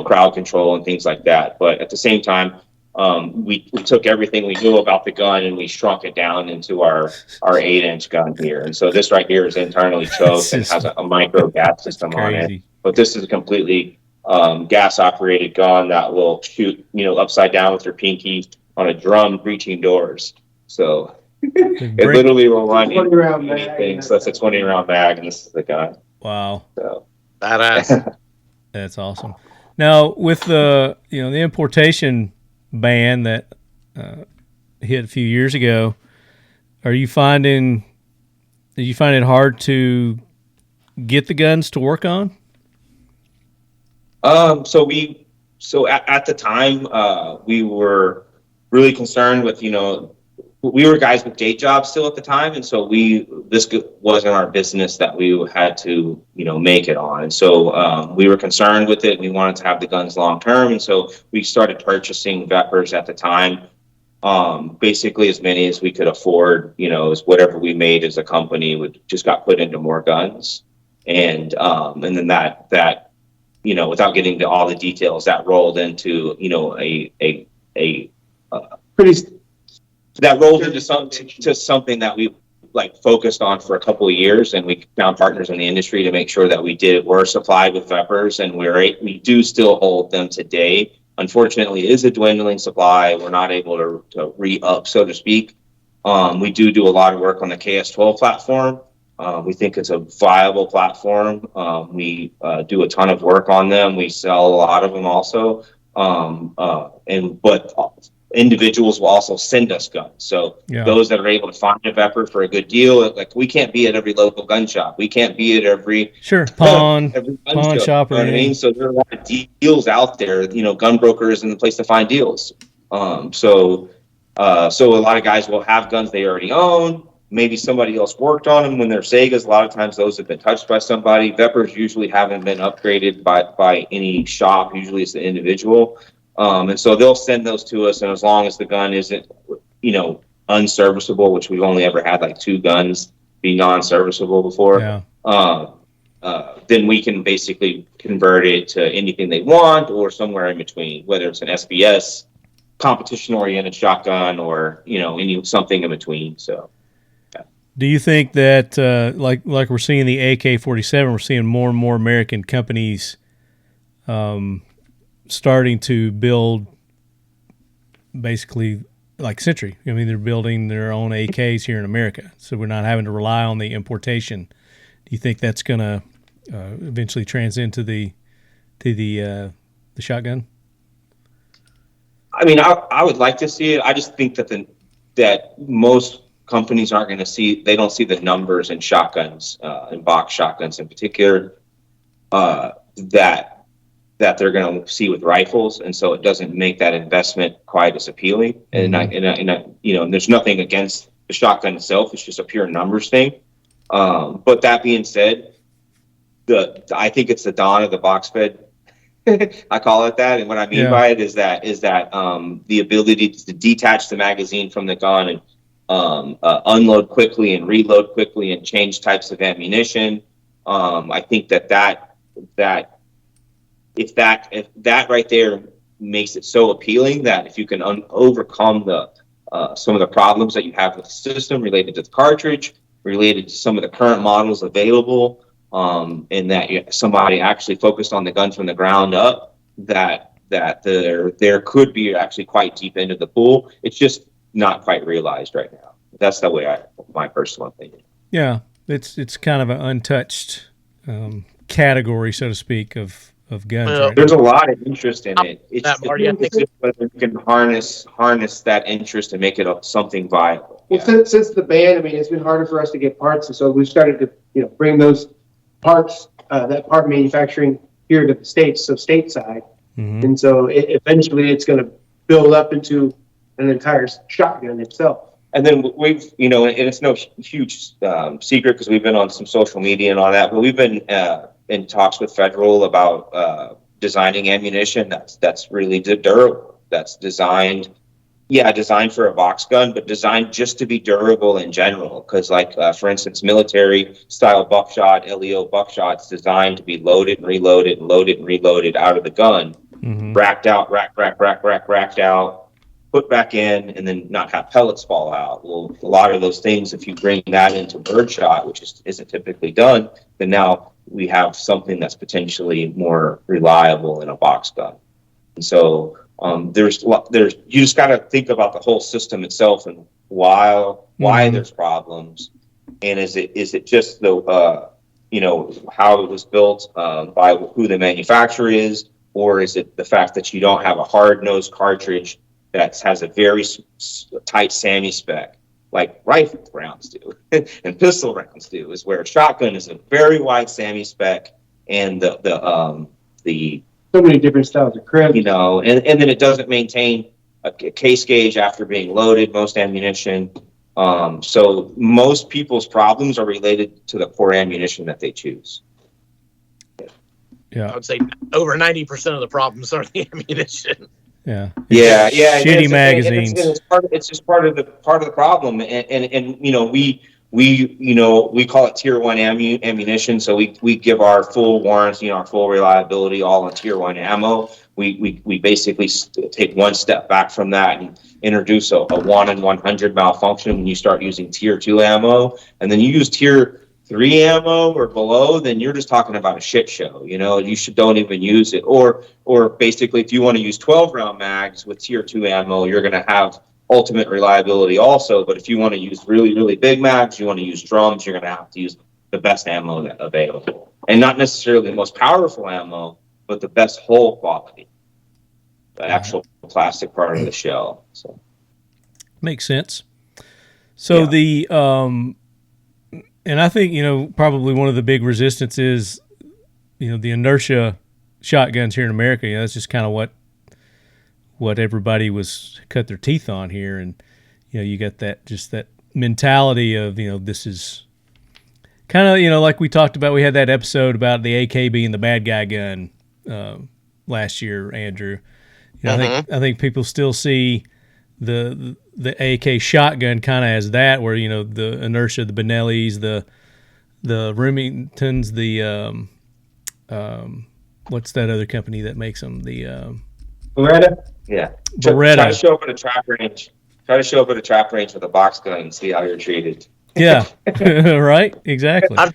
crowd control and things like that. But at the same time, we took everything we knew about the gun and we shrunk it down into our 8-inch gun here. And so this right here is internally choked and has a micro gas system on it. But this is a completely gas operated gun that will shoot upside down with your pinky on a drum breaching doors. So it literally will run anything. So that's a 20-round mag, and this is the gun. Wow. So badass. That's awesome. Now, with the the importation ban that hit a few years ago, did you find it hard to get the guns to work on? So at the time, we were really concerned with we were guys with day jobs still at the time, and so this wasn't our business that we had to make it on, and so we were concerned with it. We wanted to have the guns long term, and so we started purchasing Vepers at the time, basically as many as we could afford. As whatever we made as a company just got put into more guns, and then that without getting to all the details, that rolled into something that we focused on for a couple of years, and we found partners in the industry to make sure that we're supplied with Vepers, and we do still hold them today. Unfortunately, it is a dwindling supply. We're not able to re-up, so to speak. We do a lot of work on the KS-12 platform. We think it's a viable platform. We do a ton of work on them. We sell a lot of them also. But individuals will also send us guns. So those that are able to find a Veper for a good deal, we can't be at every local gun shop. We can't be at every pawn shop. You know what I mean? So there are a lot of deals out there. Gun broker isn't the place to find deals. So a lot of guys will have guns they already own. maybe somebody else worked on them when they're Saigas. A lot of times those have been touched by somebody. Vepers usually haven't been upgraded by any shop. Usually it's the individual. And so they'll send those to us, and as long as the gun isn't, unserviceable, which we've only ever had like 2 guns be non-serviceable before, then we can basically convert it to anything they want or somewhere in between, whether it's an SBS, competition-oriented shotgun, or something in between. So, do you think that like we're seeing the AK-47, we're seeing more and more American companies starting to build basically like Century? I mean, they're building their own AKs here in America, so we're not having to rely on the importation. Do you think that's going to eventually transcend to the shotgun? I mean, I would like to see it. I just think that most companies aren't going to see. They don't see the numbers in shotguns, in box shotguns in particular, that they're going to see with rifles, and so it doesn't make that investment quite as appealing. And there's nothing against the shotgun itself; it's just a pure numbers thing. But that being said, I think it's the dawn of the box fed. I call it that, and what I mean by it is that the ability to detach the magazine from the gun and unload quickly and reload quickly and change types of ammunition. I think that if that right there makes it so appealing, that if you can overcome some of the problems that you have with the system related to the cartridge, related to some of the current models available, and that somebody actually focused on the gun from the ground up, that there could be actually quite deep into the pool. It's just not quite realized right now. That's the way my personal opinion. Yeah, it's kind of an untouched category, so to speak, of guns. Right? There's a lot of interest in it. It's Marty, I think whether you can harness that interest and make it something viable. Well, since the ban, I mean, it's been harder for us to get parts, and so we've started to bring those parts, that part manufacturing here to the States, so stateside. Mm-hmm. And so eventually it's going to build up into an entire shotgun itself. And then we've, and it's no huge secret because we've been on some social media and all that, but we've been in talks with Federal about designing ammunition that's really durable, that's designed for a box gun, but designed just to be durable in general. Because, for instance, military style buckshot, LEO buckshot's designed to be loaded and reloaded and loaded and reloaded out of the gun, racked out, racked out, put back in, and then not have pellets fall out. Well, a lot of those things, if you bring that into birdshot, which isn't typically done, then now we have something that's potentially more reliable in a box gun. And so there's you just got to think about the whole system itself and why there's problems, and is it just the how it was built by who the manufacturer is, or is it the fact that you don't have a hard-nosed cartridge that has a very tight SAMI spec like rifle rounds do and pistol rounds do, is where a shotgun is a very wide SAMI spec, and the so many different styles of crib, and then it doesn't maintain a case gauge after being loaded, most ammunition. So most people's problems are related to the core ammunition that they choose. Yeah, I would say over 90% of the problems are the ammunition. Yeah. Shitty magazines. It's just part of the problem, and we call it tier 1 ammunition. So we give our full warranty, our full reliability, all on tier 1 ammo. We basically take one step back from that and introduce a 1 in 100 malfunction when you start using tier 2 ammo, and then you use tier 3 ammo or below, then you're just talking about a shit show. You don't even use it. Or basically, if you want to use 12 round mags with tier 2 ammo, you're going to have ultimate reliability also. But if you want to use really, really big mags, you want to use drums, you're going to have to use the best ammo available. And not necessarily the most powerful ammo, but the best hull quality, the actual plastic part of the shell. So makes sense. So the and I think, probably one of the big resistances, the inertia shotguns here in America. That's just kind of what everybody was cut their teeth on here. And, you got that mentality of, this is kind of, like we talked about. We had that episode about the AK being the bad guy gun last year, Andrew. I think people still see the AK shotgun kind of as that, where the inertia, the Benellis, the Remingtons, the what's that other company that makes them? The Beretta. Yeah. Beretta. Try to show up at a trap range. Try to show up at a trap range with a box gun and see how you're treated. Yeah. Right. Exactly. Yeah,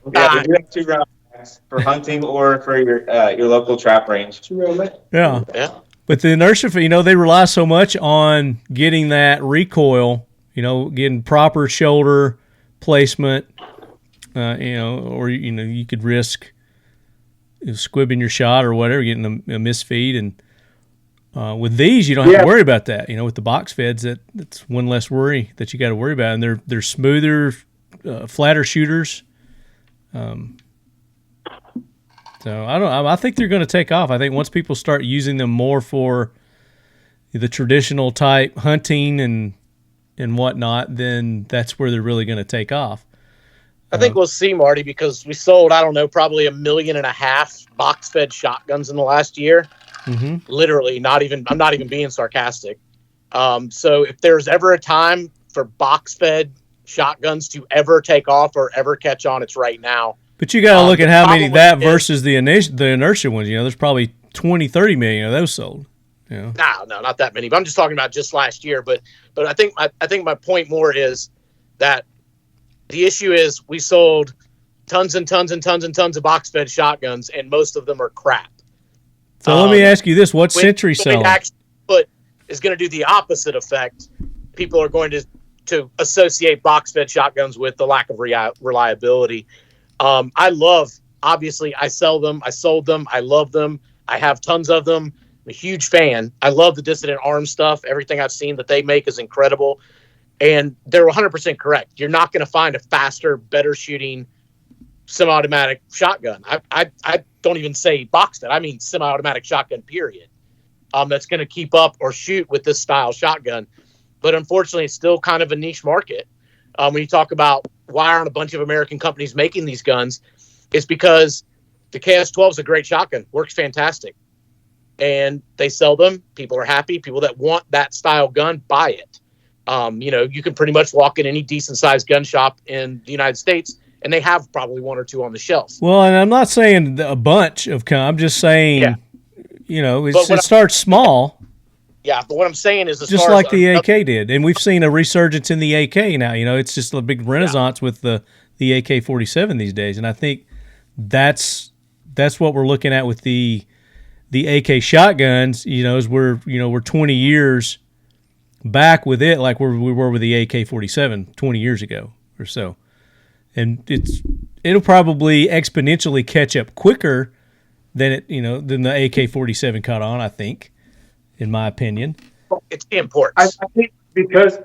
we have 2 rounds for hunting or for your local trap range. Yeah. Yeah. But the inertia, they rely so much on getting that recoil, getting proper shoulder placement, or you could risk squibbing your shot or whatever, getting a misfeed. And with these, you don't have to worry about that. With the box feds, that's one less worry that you got to worry about. And they're smoother, flatter shooters. So I think they're going to take off. I think once people start using them more for the traditional type hunting and whatnot, then that's where they're really going to take off. I think we'll see, Marty, because we sold, I don't know, probably 1.5 million box fed shotguns in the last year. Mm-hmm. Literally, I'm not even being sarcastic. So if there's ever a time for box fed shotguns to ever take off or ever catch on, it's right now. But you got to look at how many that versus the inertia ones. There's probably 20, 30 million of those sold. No, not that many. But I'm just talking about just last year. But I think my point more is that the issue is we sold tons and tons and tons and tons of box fed shotguns, and most of them are crap. So let me ask you this: what's Century selling? Is going to do the opposite effect. People are going to associate box fed shotguns with the lack of reliability. Obviously, I sell them. I sold them. I love them. I have tons of them. I'm a huge fan. I love the Dissident Arms stuff. Everything I've seen that they make is incredible. And they're 100% correct. You're not going to find a faster, better shooting semi-automatic shotgun. I don't even say box fed. I mean semi-automatic shotgun, period. That's going to keep up or shoot with this style shotgun. But unfortunately, it's still kind of a niche market. When you talk about why aren't a bunch of American companies making these guns, it's because the KS-12 is a great shotgun, works fantastic. And they sell them. People are happy. People that want that style gun buy it. You can pretty much walk in any decent-sized gun shop in the United States, and they have probably 1 or 2 on the shelf. Well, and I'm not saying a bunch of I'm just saying, it starts small. Yeah, but what I'm saying is, just like the AK did, and we've seen a resurgence in the AK now. It's just a big renaissance with the AK-47 these days, and I think that's what we're looking at with the AK shotguns. Is we're 20 years back with it, like we were with the AK-47 20 years ago or so, and it'll probably exponentially catch up quicker than than the AK-47 caught on. I think. In my opinion, it's the importance. I think because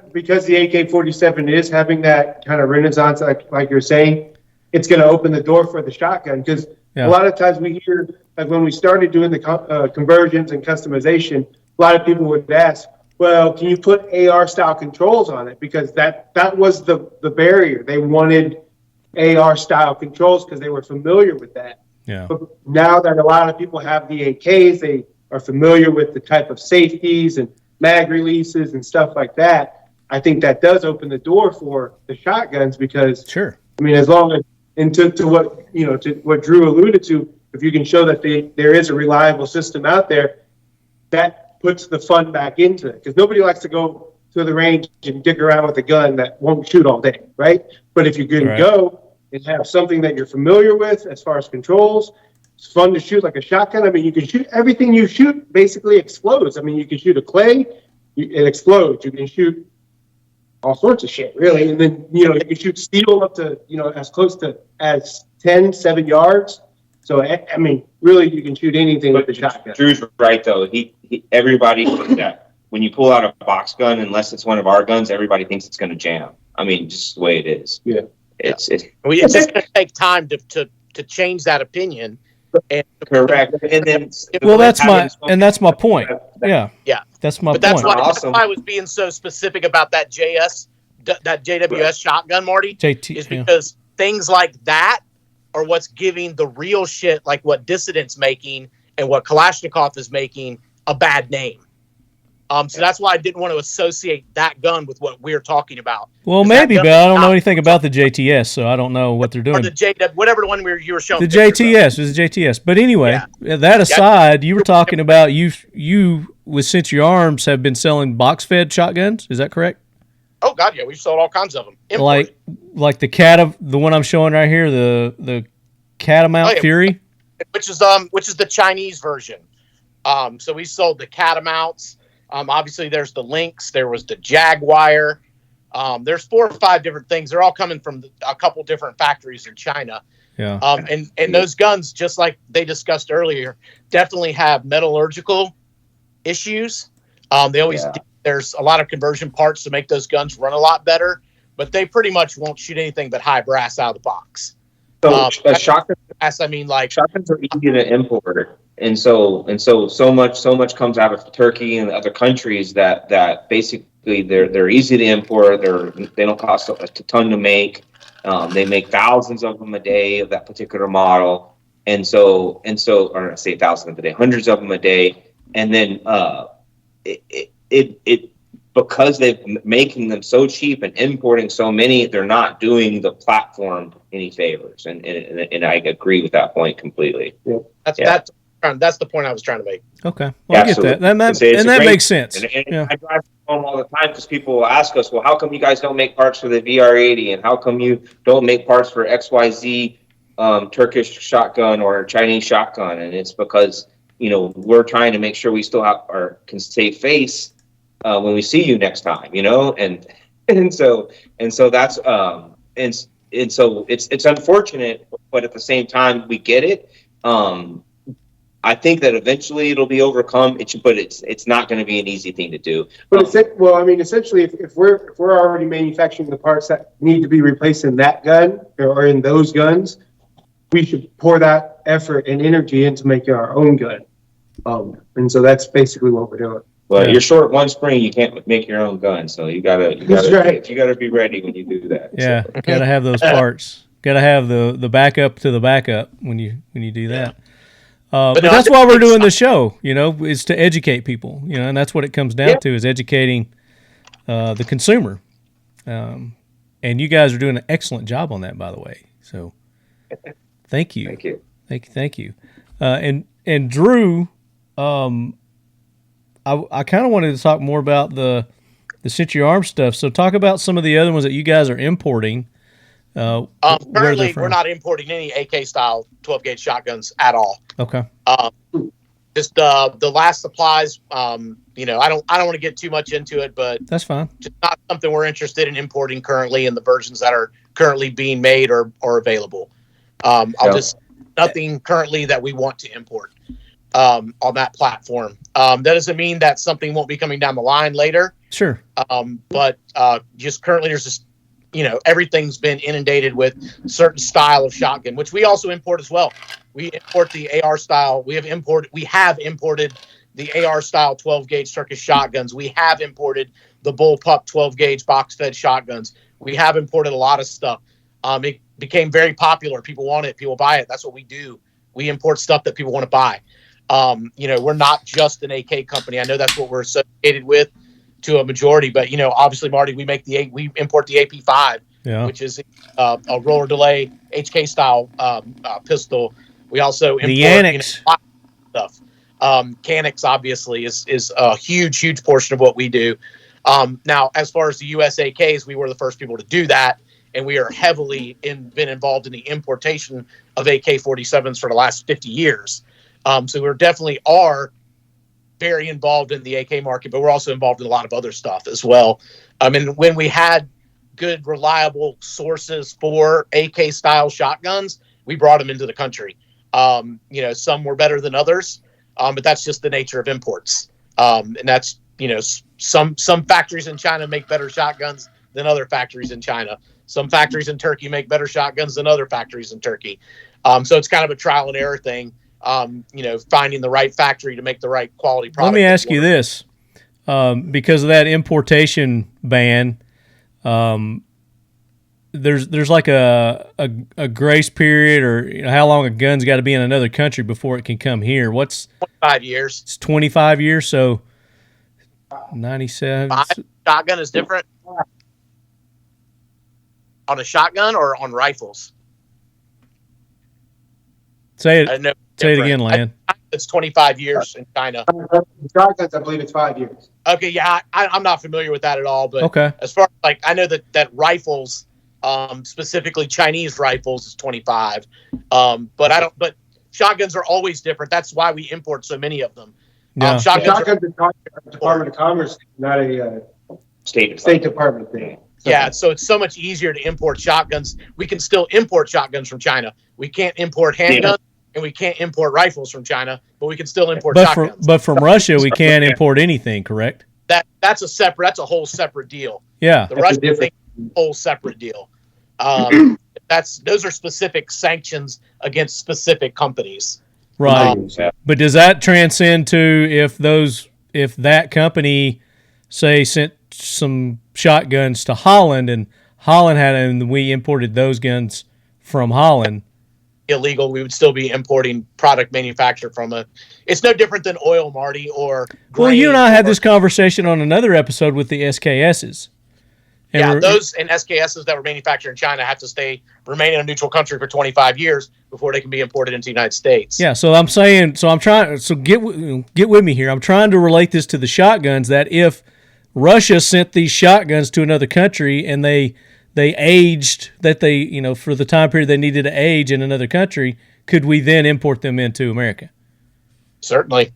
the AK-47 is having that kind of renaissance, like you're saying, it's going to open the door for the shotgun. Because a lot of times we hear, like when we started doing the conversions and customization, a lot of people would ask, well, can you put AR style controls on it? Because that was the barrier. They wanted AR style controls because they were familiar with that. Yeah. But now that a lot of people have the AKs, they are familiar with the type of safeties and mag releases and stuff like that. I think that does open the door for the shotguns because, sure. I mean, as long as, and to what Drew alluded to, if you can show that there is a reliable system out there, that puts the fun back into it. Because nobody likes to go to the range and dig around with a gun that won't shoot all day, right? But if you can go and have something that you're familiar with as far as controls, it's fun to shoot like a shotgun. I mean, you can shoot everything you shoot basically explodes. I mean, you can shoot a clay, it explodes. You can shoot all sorts of shit, really. And then, you can shoot steel up to, as close to as 7 yards. So, I mean, really, you can shoot anything with the shotgun. Drew's right, though. Everybody thinks that when you pull out a box gun, unless it's one of our guns, everybody thinks it's going to jam. I mean, just the way it is. Yeah. It's just going to take time to change that opinion. And correct. And then, that's my point. Yeah. Yeah. That's my point. That's why I was being so specific about that JS that JWS shotgun, Marty, JT, is because things like that are what's giving the real shit, like what Dissident's making and what Kalashnikov is making, a bad name. So that's why I didn't want to associate that gun with what we're talking about. Well, maybe, but I don't know anything about the JTS, so I don't know what they're doing. Or the JW, whatever the one you were showing. The JTS is the JTS. But anyway, that aside, you were talking about you with Century Arms have been selling box-fed shotguns. Is that correct? Oh God, yeah, we've sold all kinds of them. Imported. Like the the one I'm showing right here, the Catamount Fury, which is the Chinese version. So we sold the Catamounts. Obviously, there's the Lynx. There was the Jaguar. There's 4 or 5 different things. They're all coming from a couple different factories in China. Yeah. And those guns, just like they discussed earlier, definitely have metallurgical issues. They always there's a lot of conversion parts to make those guns run a lot better, but they pretty much won't shoot anything but high brass out of the box. So shotguns, I mean, like shotguns are easy to import, and so much comes out of Turkey and other countries that basically they're easy to import. They don't cost a ton to make. They make thousands of them a day of that particular model, or I say thousands a day, hundreds of them a day, and then it because they're making them so cheap and importing so many, they're not doing the platform any favors, and I agree with that point completely. Yeah. That's the point I was trying to make. Okay, well, I get that. That makes sense. And I drive home all the time because people will ask us, well, how come you guys don't make parts for the VR80, and how come you don't make parts for XYZ Turkish shotgun or Chinese shotgun? And it's because we're trying to make sure we still can save face when we see you next time, and so that's and so it's unfortunate, but at the same time we get it. I think that eventually it'll be overcome. But it's not going to be an easy thing to do. But essentially, if we're already manufacturing the parts that need to be replaced in that gun or in those guns, we should pour that effort and energy into making our own gun. And so that's basically what we're doing. Well, you're short one spring, you can't make your own gun, so you gotta be ready when you do that. Yeah, so. Gotta have those parts. Gotta have the backup to the backup when you do that. But that's why we're doing the show, is to educate people, and that's what it comes down to, is educating the consumer. And you guys are doing an excellent job on that, by the way. So thank you. Thank you. And Drew, I kind of wanted to talk more about the Century Arms stuff. So talk about some of the other ones that you guys are importing. Currently, we're not importing any AK style 12 gauge shotguns at all. Okay. Just the last supplies. I don't want to get too much into it, but that's fine. Just not something we're interested in importing currently in the versions that are currently being made or available. Nothing currently that we want to import on that platform. That doesn't mean that something won't be coming down the line later. Sure. But just currently there's just everything's been inundated with certain style of shotgun, which we also import as well. We import the AR style. We have imported the AR style 12 gauge Turkish shotguns. We have imported the bullpup 12 gauge box fed shotguns. We have imported a lot of stuff. It became very popular. People want it. People buy it. That's what we do. We import stuff that people want to buy. We're not just an AK company. I know that's what we're associated with to a majority, but obviously, Marty, we import the AP5, which is a roller delay HK style pistol. We also import the Annex stuff. Canix obviously is a huge portion of what we do. Now, as far as the US AKs, we were the first people to do that, and we are heavily been involved in the importation of AK-47s for the last 50 years. So we definitely are very involved in the AK market, but we're also involved in a lot of other stuff as well. When we had good, reliable sources for AK style shotguns, we brought them into the country. Some were better than others, but that's just the nature of imports. And that's, some factories in China make better shotguns than other factories in China. Some factories in Turkey make better shotguns than other factories in Turkey. So it's kind of a trial and error thing. Finding the right factory to make the right quality product. Let me ask you this, because of that importation ban, there's like a grace period, or how long a gun's got to be in another country before it can come here. What's 25 years? It's 25 years, so 97. Shotgun is different on a shotgun or on rifles. Say I it. know Say it again, Lan. It's 25 years in China. Shotguns, I believe it's 5 years. Okay, yeah, I'm not familiar with that at all. But Okay. as far as like, I know that rifles, specifically Chinese rifles, is 25. But I don't. But shotguns are always different. That's why we import so many of them. Yeah. Shotguns are, Shotguns are Department of Commerce, not a State Department thing. yeah, so it's so much easier to import shotguns. We can still import shotguns from China. We can't import handguns, and we can't import rifles from China, but we can still import shotguns. But from Russia, we can't import anything, correct? That's a whole separate deal. Yeah. The Russian thing is a whole separate deal. Those are specific sanctions against specific companies. Right. But does that transcend to if that company, say, sent some shotguns to Holland and we imported those guns from Holland? Illegal, we would still be importing product manufactured from it. It's no different than oil, Marty, or well, you and I had this conversation on another episode with the SKSs. Yeah, those and SKSs that were manufactured in China have to remain in a neutral country for 25 years before they can be imported into the United States. Yeah, so get with me here. I'm trying to relate this to the shotguns, that if Russia sent these shotguns to another country and they aged, that they, for the time period they needed to age in another country, could we then import them into America? Certainly.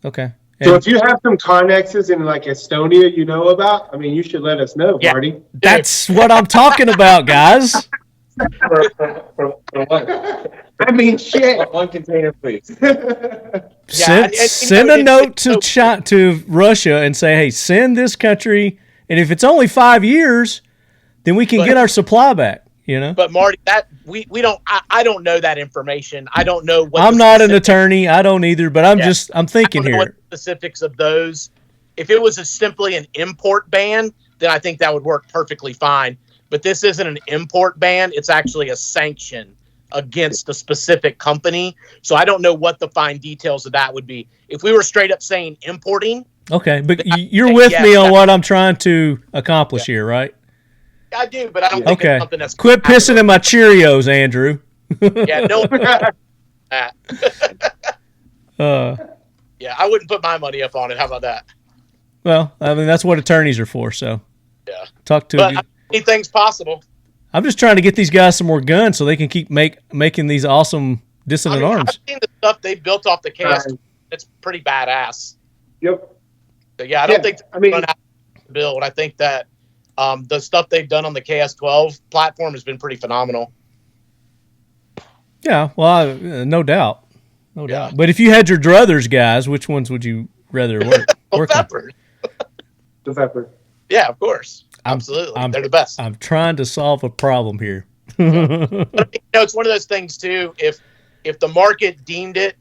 Okay. So if you have some Connexes in like Estonia you know about, you should let us know, Yeah. Marty. That's what I'm talking about, guys. For what? Shit. One container, please. Send a note to Russia and say, hey, send this country, and if it's only 5 years, then we can get our supply back. But Marty, that we don't. I don't know that information. I don't know what. I'm not an attorney. I don't either. But I'm thinking I don't know here. what the specifics of those. If it was simply an import ban, then I think that would work perfectly fine. But this isn't an import ban. It's actually a sanction against a specific company. So I don't know what the fine details of that would be. If we were straight up saying importing. Okay, but you're with me on what I'm trying to accomplish here, right? I do, but I don't think it's something that's... Quit pissing in my Cheerios, Andrew. Yeah, no. Yeah, I wouldn't put my money up on it. How about that? Well, that's what attorneys are for, so. Yeah. Talk to But anything's possible. I'm just trying to get these guys some more guns so they can keep making these awesome Dissident Arms. I've seen the stuff they built off the KS. It's pretty badass. Yep. So, yeah, I don't think they're going to build. I think that the stuff they've done on the KS-12 platform has been pretty phenomenal. Yeah, well, no doubt. No doubt. But if you had your druthers, guys, which ones would you rather work on? The Veper. Yeah, of course. Absolutely. They're the best. I'm trying to solve a problem here. It's one of those things, too. If the market deemed it,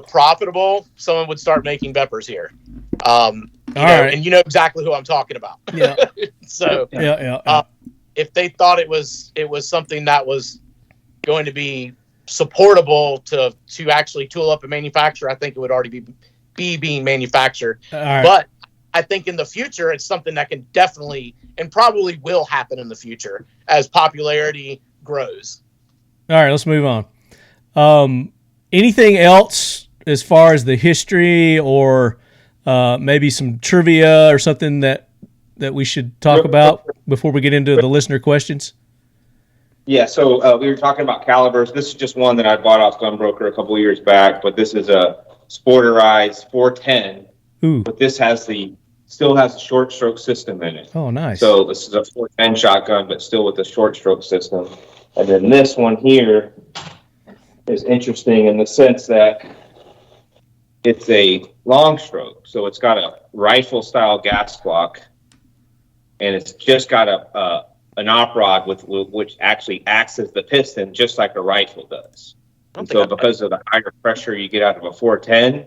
profitable, someone would start making Vepers here. And you know exactly who I'm talking about. Yeah. So if they thought it was something that was going to be supportable to actually tool up and manufacture, I think it would already be being manufactured. But I think in the future, it's something that can definitely and probably will happen in the future as popularity grows. All right, let's move on. Anything else as far as the history or maybe some trivia or something that we should talk about before we get into the listener questions? Yeah, so we were talking about calibers. This is just one that I bought off Gunbroker a couple of years back, but this is a Sporterized 410. Ooh. But this still has a short stroke system in it. Oh, nice. So this is a 410 shotgun, but still with a short stroke system. And then this one here is interesting in the sense that it's a long stroke. So it's got a rifle style gas block, and it's just got an op rod which actually acts as the piston, just like a rifle does. And so because of the higher pressure you get out of a 410,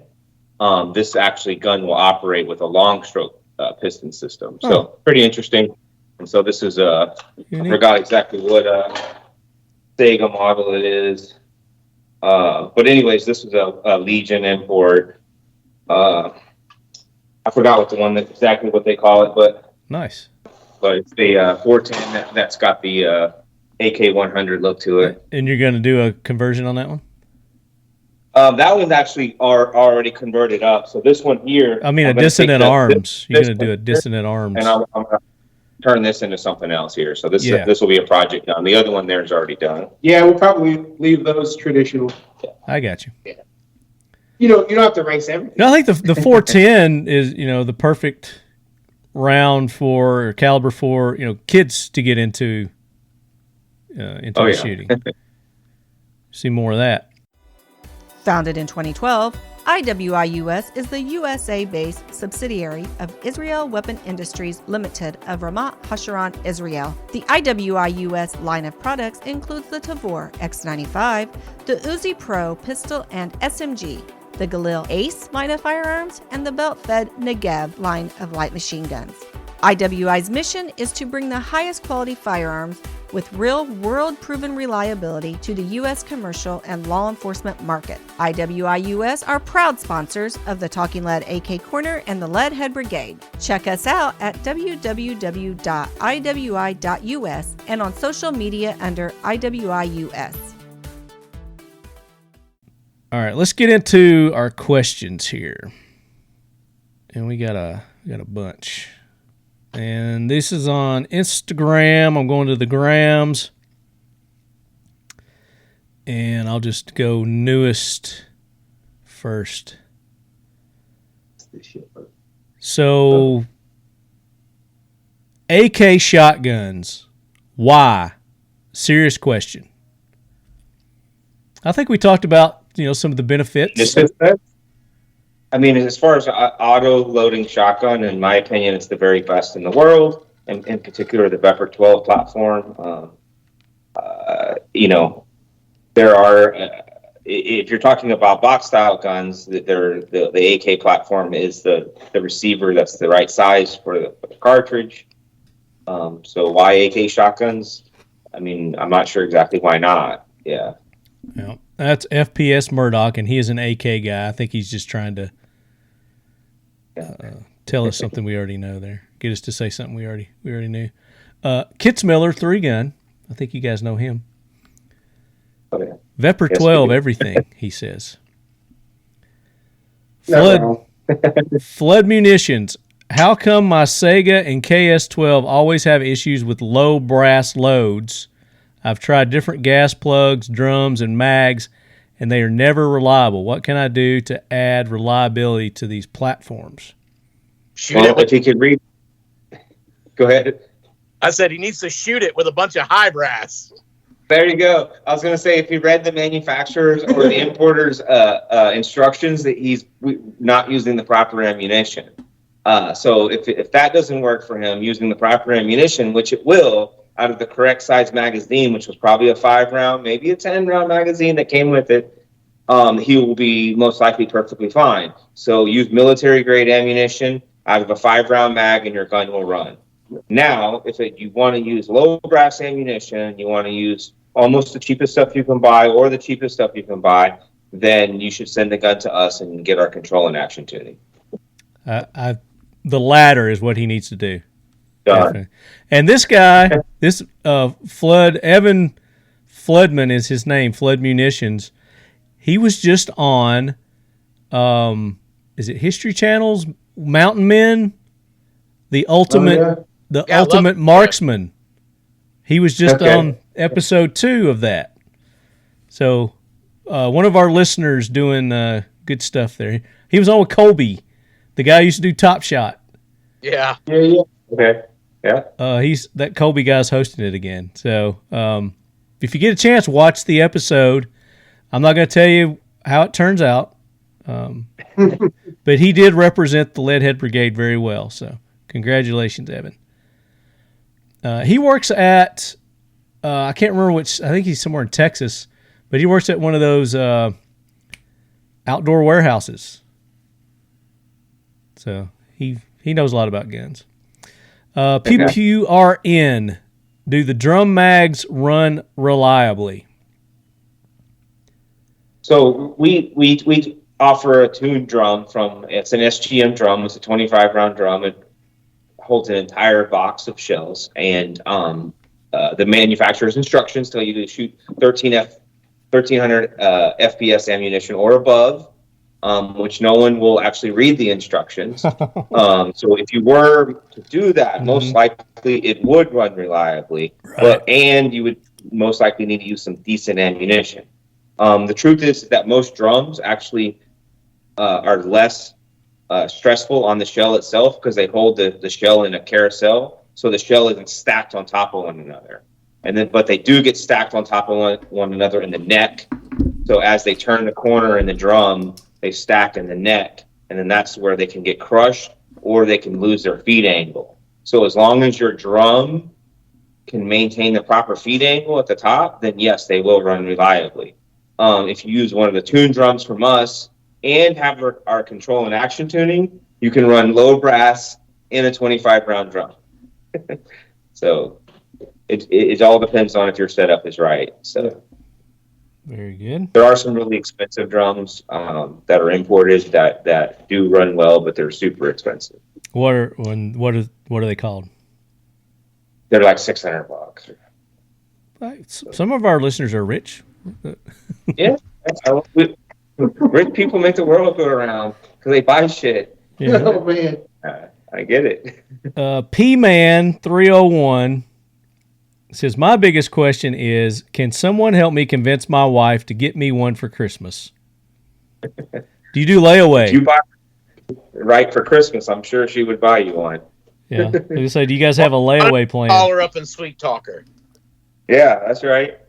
this gun will operate with a long stroke piston system. So pretty interesting. And so this is I forgot exactly what Saiga model it is. But anyways, this is a Legion import. I forgot what the one exactly what they call it, but nice. But it's the 410 that's got the AK-100 look to it. And you're going to do a conversion on that one? That one's actually already converted up. So this one here, I mean, a Dissident Arms. You're going to do a Dissident Arms, and I'm going to turn this into something else here. So this will be a project done. The other one there is already done. Yeah, we'll probably leave those traditional. I got you. Yeah. You don't have to race everything. No, I think the 410 is the perfect round for or caliber for kids to get into shooting. See more of that. Founded in 2012, IWIUS is the USA-based subsidiary of Israel Weapon Industries Limited of Ramat Hasharon, Israel. The IWIUS line of products includes the Tavor X95, the Uzi Pro pistol and SMG, the Galil Ace line of firearms, and the belt-fed Negev line of light machine guns. IWI's mission is to bring the highest quality firearms with real world-proven reliability to the U.S. commercial and law enforcement market. IWI-US are proud sponsors of the Talking Lead AK Corner and the Lead Head Brigade. Check us out at www.iwi.us and on social media under IWI-US. All right, let's get into our questions here. And we got a bunch. And this is on Instagram. I'm going to the grams. And I'll just go newest first. So, AK shotguns. Why? Serious question. I think we talked about, some of the benefits. I mean, as far as auto-loading shotgun, in my opinion, it's the very best in the world, and in particular the Veper-12 platform. There are, if you're talking about box-style guns, the AK platform is the receiver that's the right size for the cartridge. So why AK shotguns? I mean, I'm not sure exactly why not. Yeah. Yeah. That's FPS Murdoch, and he is an AK guy. I think he's just trying to tell us something we already know there. Get us to say something we already knew. Kitzmiller, 3-gun. I think you guys know him. Oh, yeah. Veper-12, everything, he says. Flood munitions. How come my Saiga and KS-12 always have issues with low brass loads? I've tried different gas plugs, drums, and mags, and they are never reliable. What can I do to add reliability to these platforms? If you could read, go ahead. I said he needs to shoot it with a bunch of high brass. There you go. I was going to say, if he read the manufacturer's or the importer's instructions, that he's not using the proper ammunition. So if that doesn't work for him, using the proper ammunition, which it will, out of the correct size magazine, which was probably a 5-round, maybe a 10-round magazine that came with it, he will be most likely perfectly fine. So use military-grade ammunition out of a 5-round mag, and your gun will run. Now, if you want to use low brass ammunition, you want to use almost the cheapest stuff you can buy or the cheapest stuff you can buy, then you should send the gun to us and get our control and action tuning. The latter is what he needs to do. Done. And this guy, this Evan Floodman is his name, Flood Munitions. He was just on, is it History Channel's Mountain Men? The ultimate, ultimate marksman. He was just on episode 2 of that. So one of our listeners doing good stuff there. He was on with Colby, the guy who used to do Top Shot. Yeah. Okay. Yeah. He's that Colby guy's hosting it again. So if you get a chance, watch the episode. I'm not going to tell you how it turns out, but he did represent the Leadhead Brigade very well. So congratulations, Evan. He works at I can't remember which. I think he's somewhere in Texas, but he works at one of those outdoor warehouses. So he He knows a lot about guns. PPRN. Do the drum mags run reliably? So we offer a tuned drum it's an SGM drum. It's a 25 round drum. It holds an entire box of shells, and the manufacturer's instructions tell you to shoot 1300 FPS ammunition or above, which no one will actually read the instructions. So if you were to do that, most likely it would run reliably, and you would most likely need to use some decent ammunition. The truth is that most drums actually are less stressful on the shell itself because they hold the shell in a carousel, so the shell isn't stacked on top of one another. But they do get stacked on top of one another in the neck. So as they turn the corner in the drum, they stack in the neck, and then that's where they can get crushed or they can lose their feed angle. So as long as your drum can maintain the proper feed angle at the top, then yes, they will run reliably. If you use one of the tuned drums from us and have our control and action tuning, you can run low brass in a 25 round drum. So it all depends on if your setup is right. So very good. There are some really expensive drums that are imported that do run well, but they're super expensive. What are they called? They're like $600. Some of our listeners are rich. Yeah, rich people make the world go around because they buy shit. Yeah. Oh man, I get it. P-Man 301 says, my biggest question is, can someone help me convince my wife to get me one for Christmas? Do you do layaway? If you buy right for Christmas, I'm sure she would buy you one. Yeah. I say, do you guys have a layaway plan? Call her up and sweet talk her. Yeah, that's right.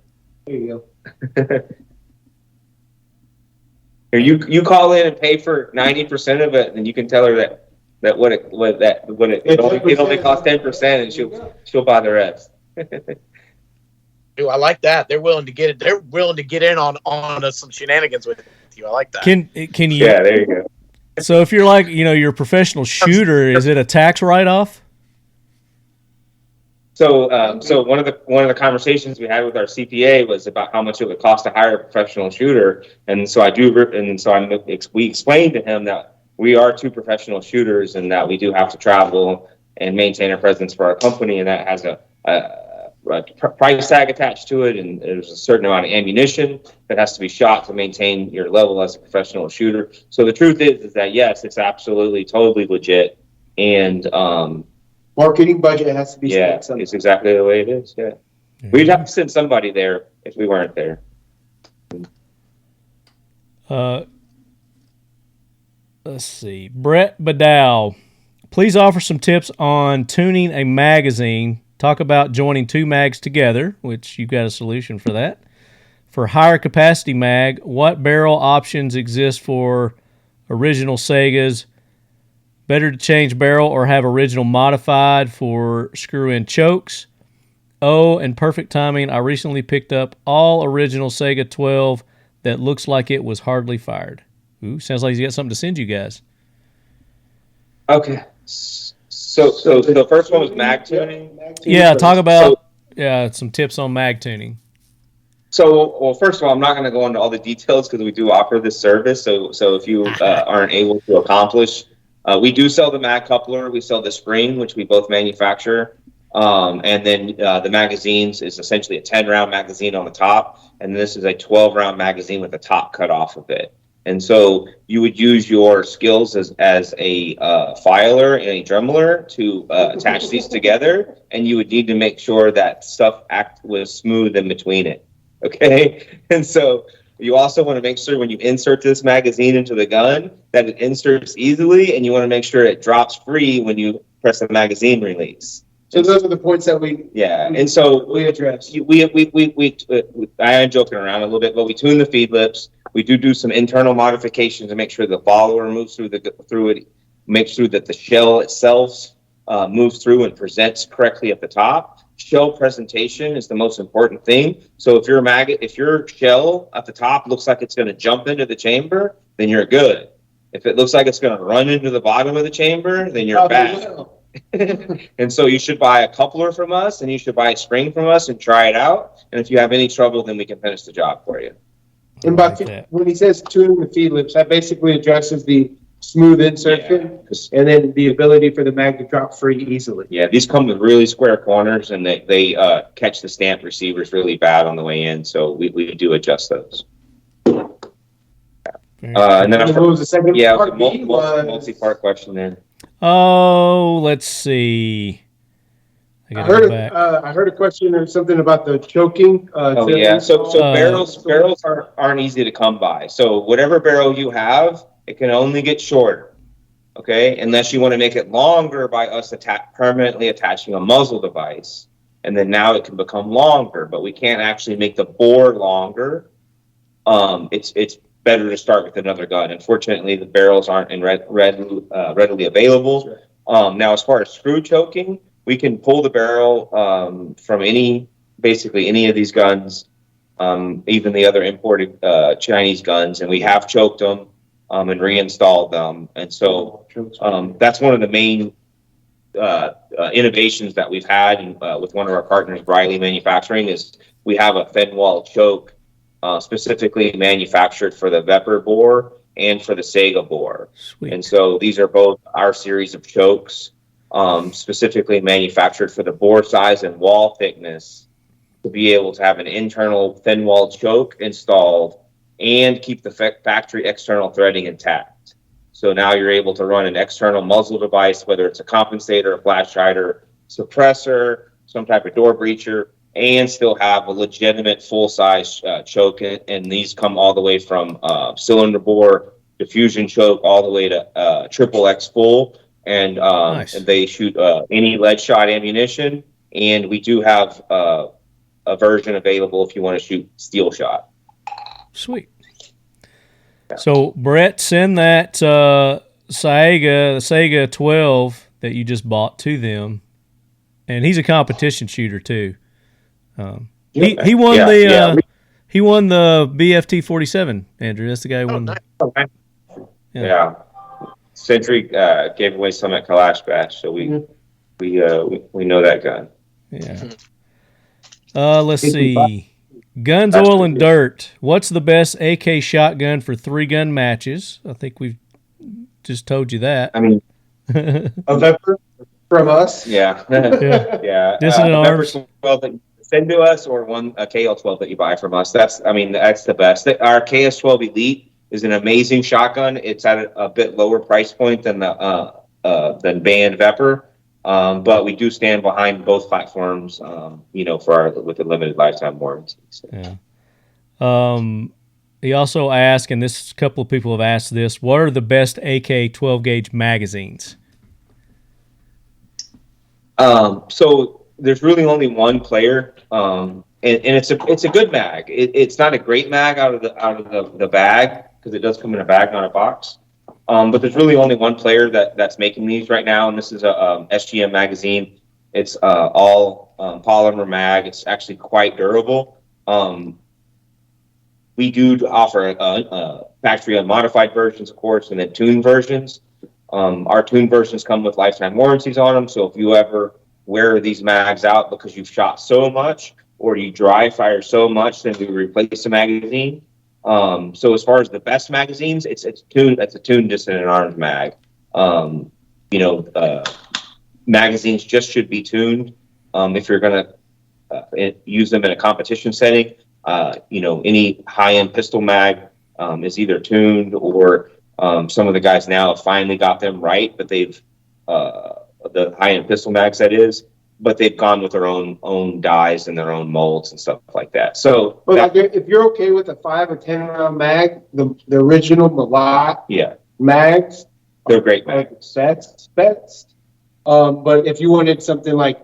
there you go. You call in and pay for 90% of it, and you can tell her that it only costs 10%, and she'll buy the rest. Dude, I like that. They're willing to get it. They're willing to get in on some shenanigans with you. I like that. Can you? Yeah, there you go. So if you're like, you're a professional shooter, is it a tax write-off? So one of the conversations we had with our CPA was about how much it would cost to hire a professional shooter, and we explained to him that we are two professional shooters and that we do have to travel and maintain a presence for our company, and that has a price tag attached to it, and there's a certain amount of ammunition that has to be shot to maintain your level as a professional shooter. So the truth is that yes, it's absolutely totally legit, and Marketing budget has to be spent. Yeah, it's exactly the way it is. Yeah, we'd have to send somebody there if we weren't there. Let's see. Brett Badow, please offer some tips on tuning a magazine. Talk about joining two mags together, which you've got a solution for that. For higher capacity mag, what barrel options exist for original Saigas? Better to change barrel or have original modified for screw-in chokes? Oh, and perfect timing, I recently picked up all original Saiga 12 that looks like it was hardly fired. Ooh, sounds like he's got something to send you guys. Okay. So the first one was mag tuning? Yeah, talk about some tips on mag tuning. Well, first of all, I'm not going to go into all the details because we do offer this service. So if you aren't able to accomplish, we do sell the mag coupler. We sell the spring, which we both manufacture. And then the magazines is essentially a 10-round magazine on the top. And this is a 12-round magazine with the top cut off of it. And so you would use your skills as a filer and a drummer to attach these together. And you would need to make sure that stuff was smooth in between it. Okay? And so you also want to make sure when you insert this magazine into the gun that it inserts easily, and you want to make sure it drops free when you press the magazine release. So those are the points that we and so we address. I am joking around a little bit, but we tune the feed lips. We do some internal modifications to make sure the follower moves through it, make sure that the shell itself moves through and presents correctly at the top. Shell presentation is the most important thing. So if your shell at the top looks like it's going to jump into the chamber, then you're good. If it looks like it's going to run into the bottom of the chamber, then you're bad. And so you should buy a coupler from us, and you should buy a spring from us and try it out. And if you have any trouble, then we can finish the job for you. And when he says tuning the feed lips, that basically addresses the smooth insertion and then the ability for the mag to drop free easily. Yeah, these come with really square corners, and they catch the stamp receivers really bad on the way in, so we do adjust those. And then what was the second part? Multi-part question there. Oh, let's see. I heard a question or something about the choking. So barrels aren't easy to come by. So whatever barrel you have, it can only get shorter, okay? Unless you want to make it longer by us permanently attaching a muzzle device, and then now it can become longer. But we can't actually make the bore longer. It's better to start with another gun. Unfortunately, the barrels aren't readily available. Now, as far as screw choking, we can pull the barrel from basically any of these guns, even the other imported Chinese guns, and we have choked them and reinstalled them. And so that's one of the main innovations that we've had with one of our partners, Riley Manufacturing, is we have a thin wall choke specifically manufactured for the Veper bore and for the Saiga bore. Sweet. And so these are both our series of chokes, specifically manufactured for the bore size and wall thickness to be able to have an internal thin wall choke installed and keep the factory external threading intact. So now you're able to run an external muzzle device, whether it's a compensator, a flash hider, suppressor, some type of door breacher, and still have a legitimate full-size choke. And these come all the way from cylinder bore, diffusion choke, all the way to triple X full. And, nice. And they shoot any lead shot ammunition. And we do have a version available if you want to shoot steel shot. Sweet. So, Brett, send that Saiga 12 that you just bought to them. And he's a competition shooter, too. He won he won the BFT 47, Andrew. That's the guy who won. Yeah. Century gave away some at Kalash Batch, so we know that gun. Yeah. Let's see. Guns, Oil, and Dirt. What's the best AK shotgun for 3-gun matches? I think we've just told you that. I mean, a Veper from us? Yeah. Yeah. Dissident Arms. Veper-12 that you send to us, or a KL12 that you buy from us. That's the best. Our KS12 Elite is an amazing shotgun. It's at a bit lower price point than than banned Veper. But we do stand behind both platforms, with a limited lifetime warranty. So. Yeah. He also asked, and a couple of people have asked this, what are the best AK 12 gauge magazines? So there's really only one player, and it's a good mag. It's not a great mag out of the bag, because it does come in a bag, not a box. But there's really only one player that's making these right now, and this is a SGM magazine. It's all polymer mag. It's actually quite durable. We do offer factory unmodified versions, of course, and then tuned versions. Our tuned versions come with lifetime warranties on them, so if you ever wear these mags out because you've shot so much or you dry fire so much, then we replace the magazine. So as far as the best magazines, it's tuned. That's a tuned Dissident Arms mag. Magazines just should be tuned. If you're going to use them in a competition setting, any high-end pistol mag is either tuned, or some of the guys now have finally got them right, but they've the high-end pistol mags, that is. But they've gone with their own dies and their own molds and stuff like that. So, if you're okay with a 5 or 10 round mag, the original Molot mags, they're great mags. Sets. But if you wanted something like,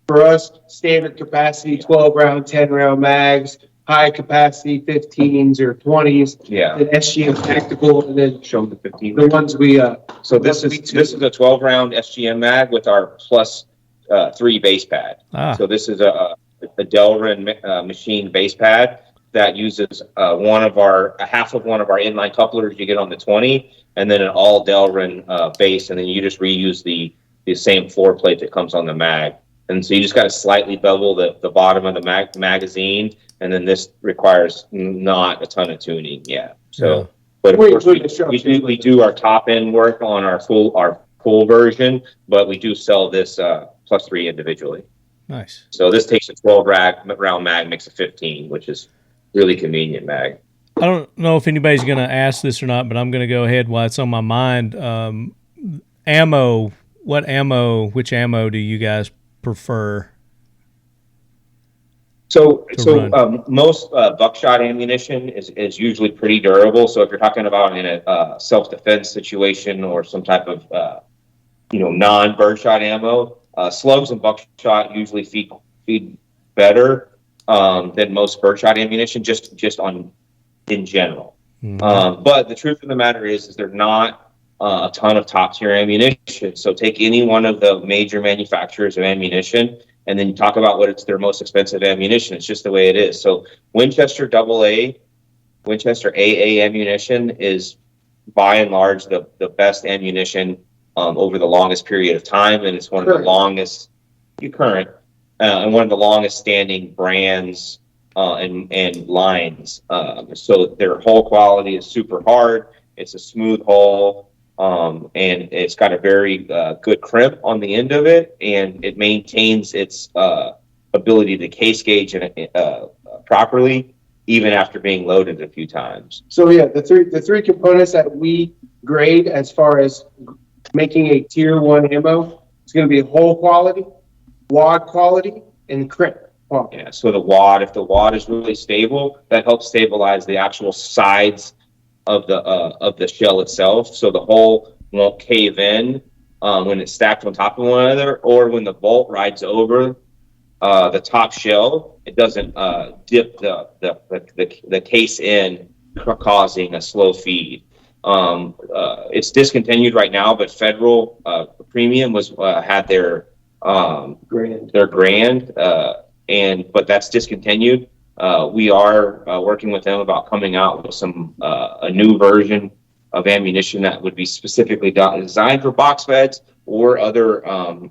for us, standard capacity 12 round, 10 round mags, high capacity 15s or 20s, then SGM tactical, and then show the 15. The ones we So this is a 12 round SGM mag with our plus 3 base pad. So this is a Delrin machine base pad. that uses half of one of our inline couplers you get on the 20, and then an all Delrin base, and then you just reuse the same floor plate that comes on the mag. And so you just got to slightly bevel the bottom of the magazine, and then this requires not a ton of tuning. Yeah. So, yeah. But of course we do our top end work on our full version, but we do sell this +3 individually. Nice. So this takes a 12 round mag, makes a 15, which is really convenient mag. I don't know if anybody's going to ask this or not, but I'm going to go ahead while it's on my mind. Ammo. Which ammo do you guys prefer? So most buckshot ammunition is usually pretty durable. So if you're talking about in a self-defense situation or some type of non-birdshot ammo, slugs and buckshot usually feed better than most birdshot ammunition, just in general. Mm-hmm. But the truth of the matter is they're not a ton of top tier ammunition. So take any one of the major manufacturers of ammunition, and then you talk about what it's their most expensive ammunition. It's just the way it is. So Winchester AA, Winchester AA ammunition is by and large the best ammunition over the longest period of time, and it's one of the longest current and one of the longest standing brands and lines. So their hull quality is super hard. It's a smooth hull. And it's got a very good crimp on the end of it, and it maintains its ability to case gauge properly even after being loaded a few times. So yeah, the three components that we grade as far as making a tier 1 ammo, it's going to be hull quality, wad quality, and crimp quality. Yeah. So if the wad is really stable, that helps stabilize the actual sides of the shell itself, so the hull won't cave in when it's stacked on top of one another, or when the bolt rides over the top shell, it doesn't dip the case in, causing a slow feed. It's discontinued right now, but Federal Premium had their grand, but that's discontinued. We are working with them about coming out with a new version of ammunition that would be specifically designed for box feds or other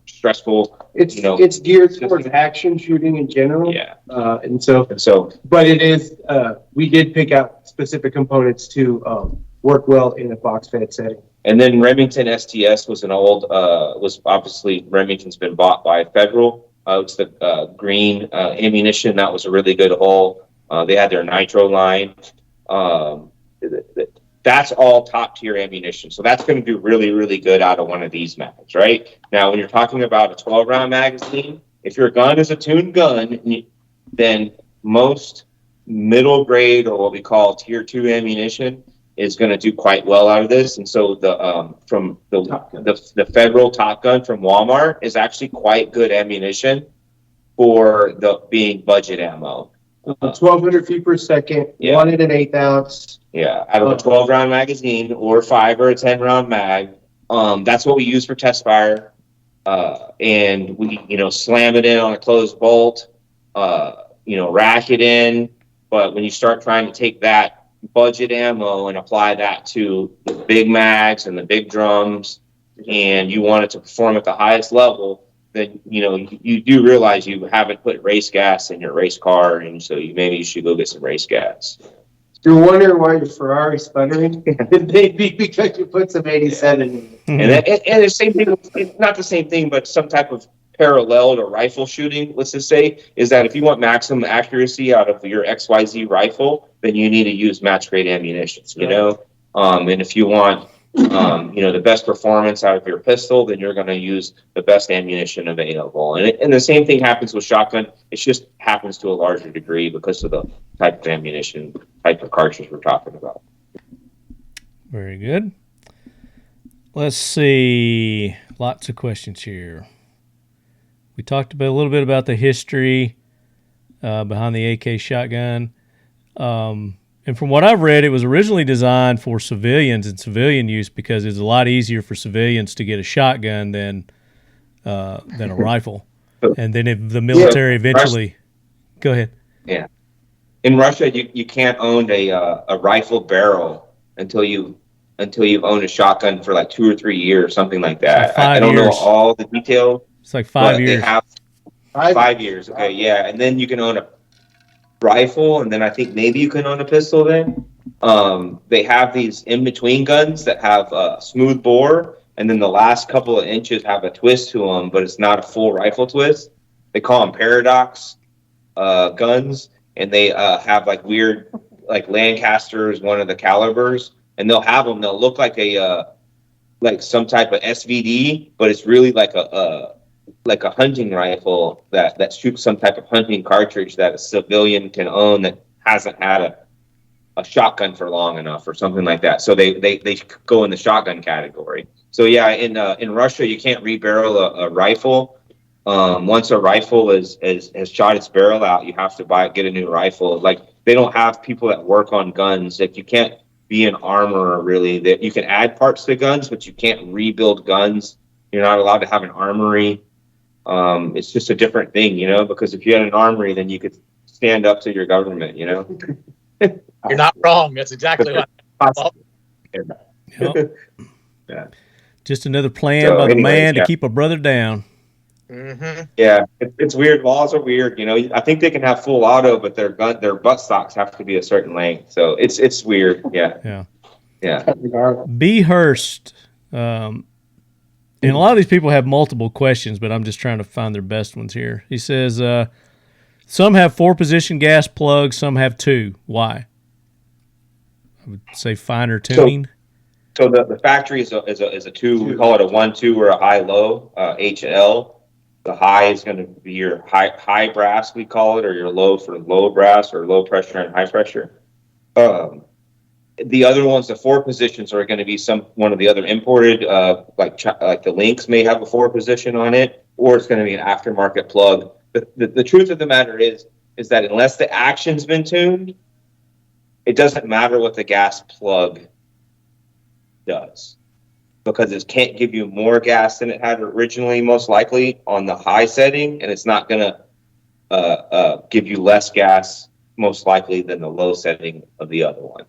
stressful. It's geared towards action shooting in general. Yeah. But it is. We did pick out specific components to work well in a box fed setting. And then Remington STS was obviously Remington's been bought by Federal. It's the green ammunition. That was a really good hull. They had their nitro line. That's all top tier ammunition. So that's going to do really, really good out of one of these mags, right? Now, when you're talking about a 12 round magazine, if your gun is a tuned gun, then most middle grade, or what we call tier 2 ammunition, is going to do quite well out of this. And so the Federal Top Gun from Walmart is actually quite good ammunition for being budget ammo. 1,200 feet per second, 1 1/8 ounce. Yeah, out of a 12 round magazine or 5 or a 10 round mag. That's what we use for test fire. And we, slam it in on a closed bolt, rack it in. But when you start trying to take that budget ammo and apply that to the big mags and the big drums, and you want it to perform at the highest level, then you do realize you haven't put race gas in your race car, and so maybe you should go get some race gas. You're wondering why your Ferrari's sputtering? It may be because you put some 87 in it. And the same thing, not the same thing, but some type of parallel to rifle shooting, let's just say, is that if you want maximum accuracy out of your XYZ rifle, then you need to use match grade ammunition, and if you want the best performance out of your pistol, then you're going to use the best ammunition available. And the same thing happens with shotgun. It just happens to a larger degree because of the type of ammunition, type of cartridge we're talking about. Very good. Let's see. Lots of questions here. We talked a little bit about the history behind the AK shotgun. And from what I've read, it was originally designed for civilians and civilian use because it's a lot easier for civilians to get a shotgun than a rifle. And then if the military eventually... Go ahead. Yeah. in Russia, you can't own a rifle barrel until you've owned a shotgun for like 2 or 3 years, something like that. I don't know all the details. It's like 5 years. They have 5 years. Okay, yeah, and then you can own a rifle, and then I think maybe you can own a pistol. Then they have these in between guns that have a smooth bore, and then the last couple of inches have a twist to them, but it's not a full rifle twist. They call them paradox guns, and they have like weird, like Lancaster is one of the calibers, and they'll have them. They'll look like like some type of SVD, but it's really like a hunting rifle that shoots some type of hunting cartridge that a civilian can own that hasn't had a shotgun for long enough or something like that. So they go in the shotgun category. So yeah, in Russia you can't rebarrel a rifle. Once a rifle has shot its barrel out, you have to get a new rifle. Like they don't have people that work on guns. Like you can't be an armorer really. That you can add parts to guns, but you can't rebuild guns. You're not allowed to have an armory. It's just a different thing, because if you had an armory, then you could stand up to your government, You're not wrong. That's exactly what. Yep. Yeah. Just another plan by the man to keep a brother down. Mm-hmm. Yeah, it's weird. Laws are weird. I think they can have full auto, but their butt stocks have to be a certain length. So it's weird. Yeah. B. Hurst. And a lot of these people have multiple questions, but I'm just trying to find their best ones here. He says, some have 4-position gas plugs, some have 2. Why? I would say finer tuning. So the factory is a 2. We call it a 1-2 or a high-low, H&L. The high is going to be your high brass, we call it, or your low for low brass or low pressure and high pressure. The other ones, the 4 positions, are going to be one of the other imported, like the Lynx may have a 4 position on it, or it's going to be an aftermarket plug. The truth of the matter is that unless the action's been tuned, it doesn't matter what the gas plug does, because it can't give you more gas than it had originally, most likely on the high setting, and it's not going to give you less gas, most likely, than the low setting of the other one.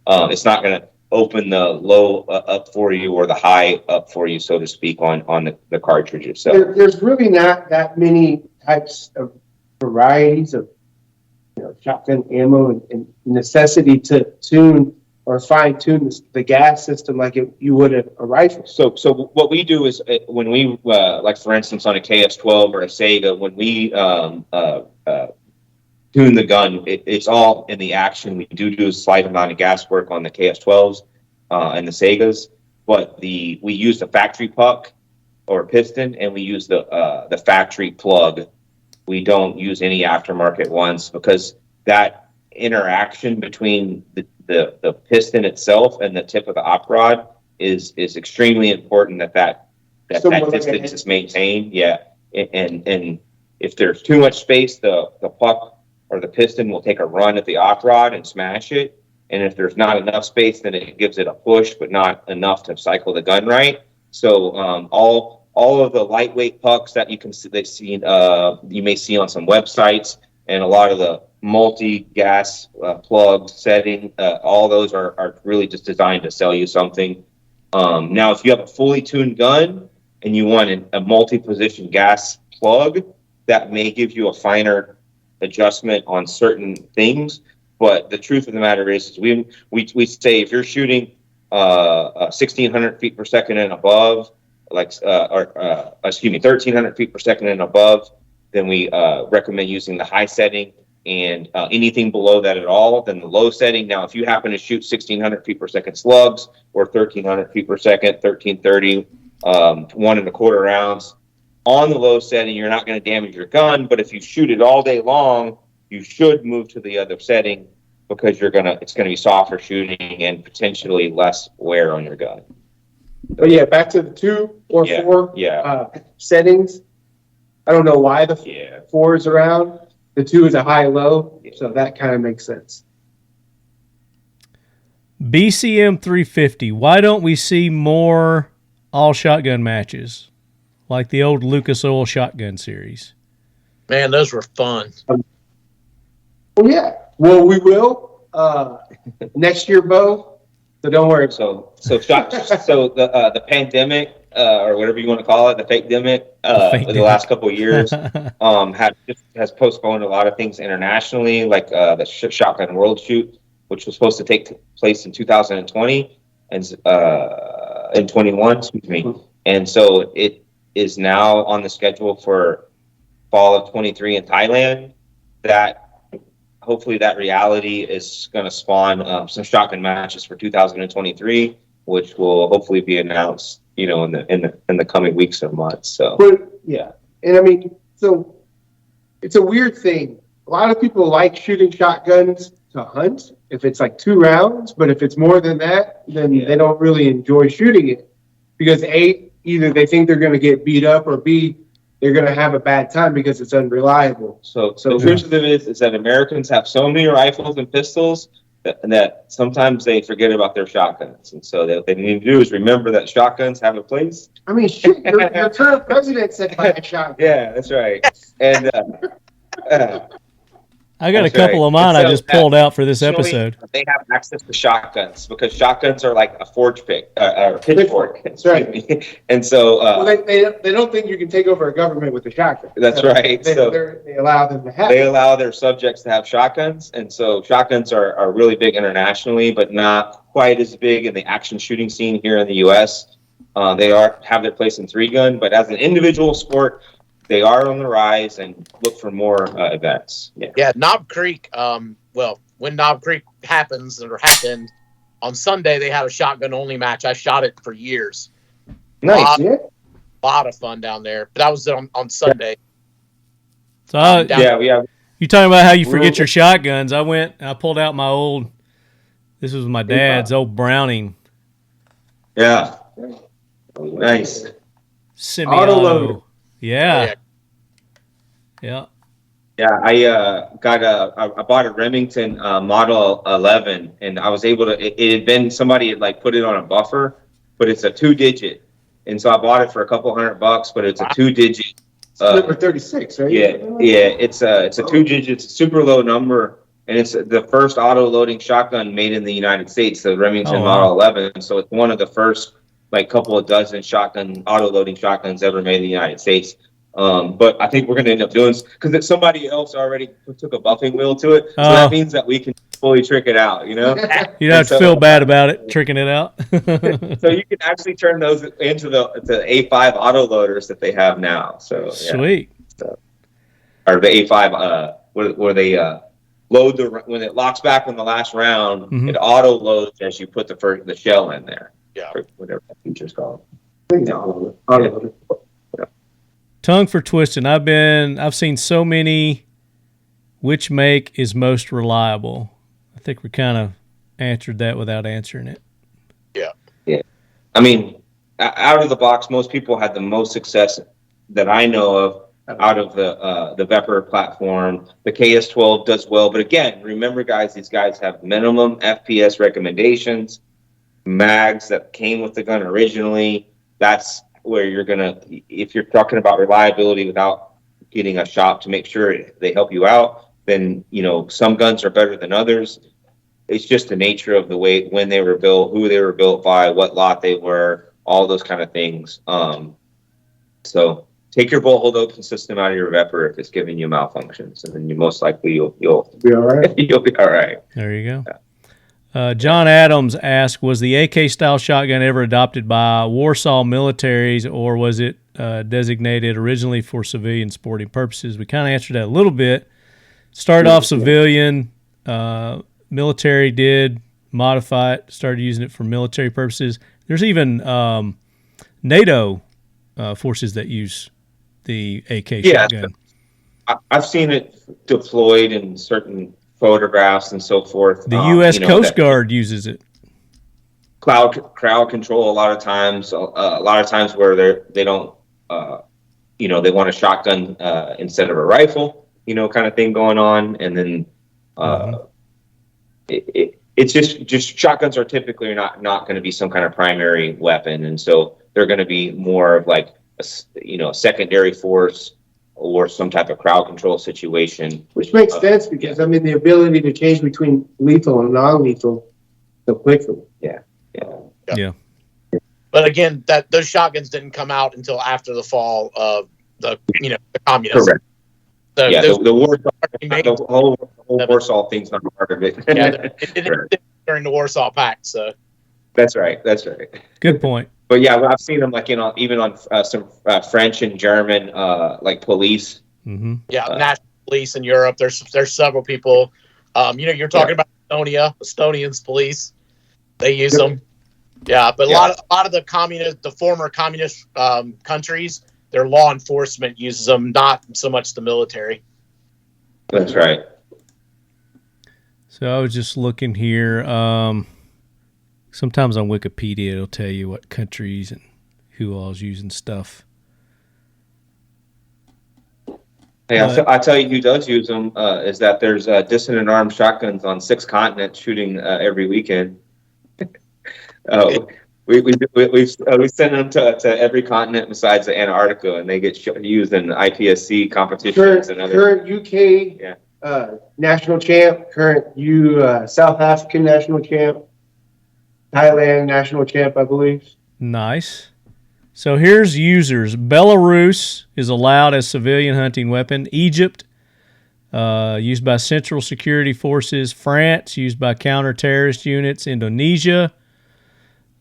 It's not going to open the low up for you or the high up for you, so to speak, on the cartridge itself. There's really not that many types of varieties of shotgun ammo and necessity to tune or fine tune the gas system like you would a rifle. So what we do is when we like for instance on a KS-12 or a Saiga, when we tune the gun, it's all in the action. We do a slight amount of gas work on the KS-12s and the Saigas, but we use the factory puck or piston, and we use the factory plug. We don't use any aftermarket ones, because that interaction between the piston itself and the tip of the op rod is extremely important that distance is maintained. Yeah, and if there's too much space, the puck or the piston will take a run at the op rod and smash it. And if there's not enough space, then it gives it a push, but not enough to cycle the gun right. So all of the lightweight pucks that you may see on some websites, and a lot of the multi-gas plug setting, all those are really just designed to sell you something. Now, if you have a fully tuned gun and you want a multi-position gas plug, that may give you a finer adjustment on certain things. But the truth of the matter is we say if you're shooting 1,600 feet per second and above, 1,300 feet per second and above, then we recommend using the high setting. And anything below that at all, then the low setting. Now, if you happen to shoot 1,600 feet per second slugs or 1,300 feet per second, 1,330, 1.25 rounds on the low setting, you're not going to damage your gun. But if you shoot it all day long, you should move to the other setting, because it's going to be softer shooting and potentially less wear on your gun. Oh yeah, back to the 2 or 4 settings. I don't know why the 4 is around. The 2 is a high-low, so that kind of makes sense. BCM 350. Why don't we see more all shotgun matches, like the old Lucas Oil shotgun series? Man, those were fun. Well, yeah, Well, we will next year, Bo. So don't worry. So the pandemic, or whatever you want to call it, the fake-demic, for the last couple of years, has postponed a lot of things internationally, like the Shotgun World Shoot, which was supposed to take place in 2020 and in 21, excuse me. And so it is now on the schedule for fall of 23 in Thailand. That hopefully that reality is going to spawn some shotgun matches for 2023, which will hopefully be announced, in the coming weeks or months. So, but yeah, and I mean, so it's a weird thing. A lot of people like shooting shotguns to hunt if it's like 2 rounds, but if it's more than that, then they don't really enjoy shooting it because either they think they're going to get beat up, or B, they're going to have a bad time because it's unreliable. So the truth of it is that Americans have so many rifles and pistols that sometimes they forget about their shotguns. And so what they need to do is remember that shotguns have a place. I mean, shit, your current president said buy a shotgun. Yeah, that's right. And I got a couple of mine I just pulled out for this episode. They have access to shotguns because shotguns are like a forge pick, or pitchfork. That's right. And so, they don't think you can take over a government with a shotgun. That's right. They allow them to have. They allow their subjects to have shotguns, and so shotguns are really big internationally, but not quite as big in the action shooting scene here in the U.S. They have their place in 3-gun, but as an individual sport, they are on the rise, and look for more events. Yeah, Knob Creek. When Knob Creek happened on Sunday, they had a shotgun only match. I shot it for years. Nice. A lot of fun down there. But that was on Sunday. So yeah. You talking about how you forget your shotguns? I went and I pulled out my old. This was my dad's old Browning. Yeah. Nice. Semi-auto. Yeah. Yeah, I bought a Remington Model 11, and I was able to. It had been somebody had like put it on a buffer, but it's a 2-digit, and so I bought it for a couple $100, but it's a 2-digit. Number 36, right? Yeah, it's a 2-digit, it's a super low number, and it's the first auto-loading shotgun made in the United States, the Remington Model 11. So it's one of the first couple of dozen auto-loading shotguns ever made in the United States. But I think we're going to end up doing because somebody else already took a buffing wheel to it. So that means that we can fully trick it out, You don't have to feel bad about it, tricking it out. So you can actually turn those into the A5 autoloaders that they have now. So sweet. Or the A5 where they load when it locks back on the last round, it auto loads as you put the shell in there. Yeah. Or whatever that feature's called. Tongue for twisting. I've seen so many. Which make is most reliable? I think we kind of answered that without answering it. Yeah. I mean, out of the box, most people had the most success that I know of out of the Veper platform. The KS12 does well, but again, remember, guys, these guys have minimum FPS recommendations. Mags that came with the gun originally. That's where you're gonna, if you're talking about reliability without getting a shop to make sure they help you out, then some guns are better than others. It's just the nature of the way when they were built, who they were built by, what lot they were, all those kind of things. So take your bolt hold open system out of your Veper if it's giving you malfunctions, and then you most likely you'll be all right. You'll be all right. There you go. Yeah. John Adams asked, was the AK-style shotgun ever adopted by Warsaw militaries, or was it designated originally for civilian sporting purposes? We kind of answered that a little bit. Started off civilian. Military did modify it, started using it for military purposes. There's even NATO forces that use the AK shotgun. I've seen it deployed in certain photographs and so forth. The U.S. Coast Guard uses it. Crowd control a lot of times. A lot of times where they don't, they want a shotgun instead of a rifle, kind of thing going on. And then it's just shotguns are typically not going to be some kind of primary weapon, and so they're going to be more of like a secondary force or some type of crowd control situation. Which makes sense because, I mean, the ability to change between lethal and non-lethal so quickly. Yeah. Yeah. But again, those shotguns didn't come out until after the fall of the communists. Correct. So Yeah, those- the made- whole Warsaw thing's not part of it. yeah, it didn't during the Warsaw Pact. So That's right. Good point. But yeah, I've seen them like even on some French and German like police. Mm-hmm. yeah, national police in Europe. There's several people. You're talking about Estonians police. They use them. Yeah, but a lot of the former communist countries, their law enforcement uses them, not so much the military. That's right. So I was just looking here. Sometimes on Wikipedia it'll tell you what countries and who all's using stuff. Hey, I'll tell you who does use them is that there's Dissident Arms shotguns on 6 continents shooting every weekend. We send them to every continent besides Antarctica, and they get used in IPSC competitions and other. Current UK national champ, current South African national champ, Thailand national champ, I believe. Nice. So here's users. Belarus is allowed as civilian hunting weapon. Egypt, used by Central Security Forces. France, used by counter-terrorist units. Indonesia,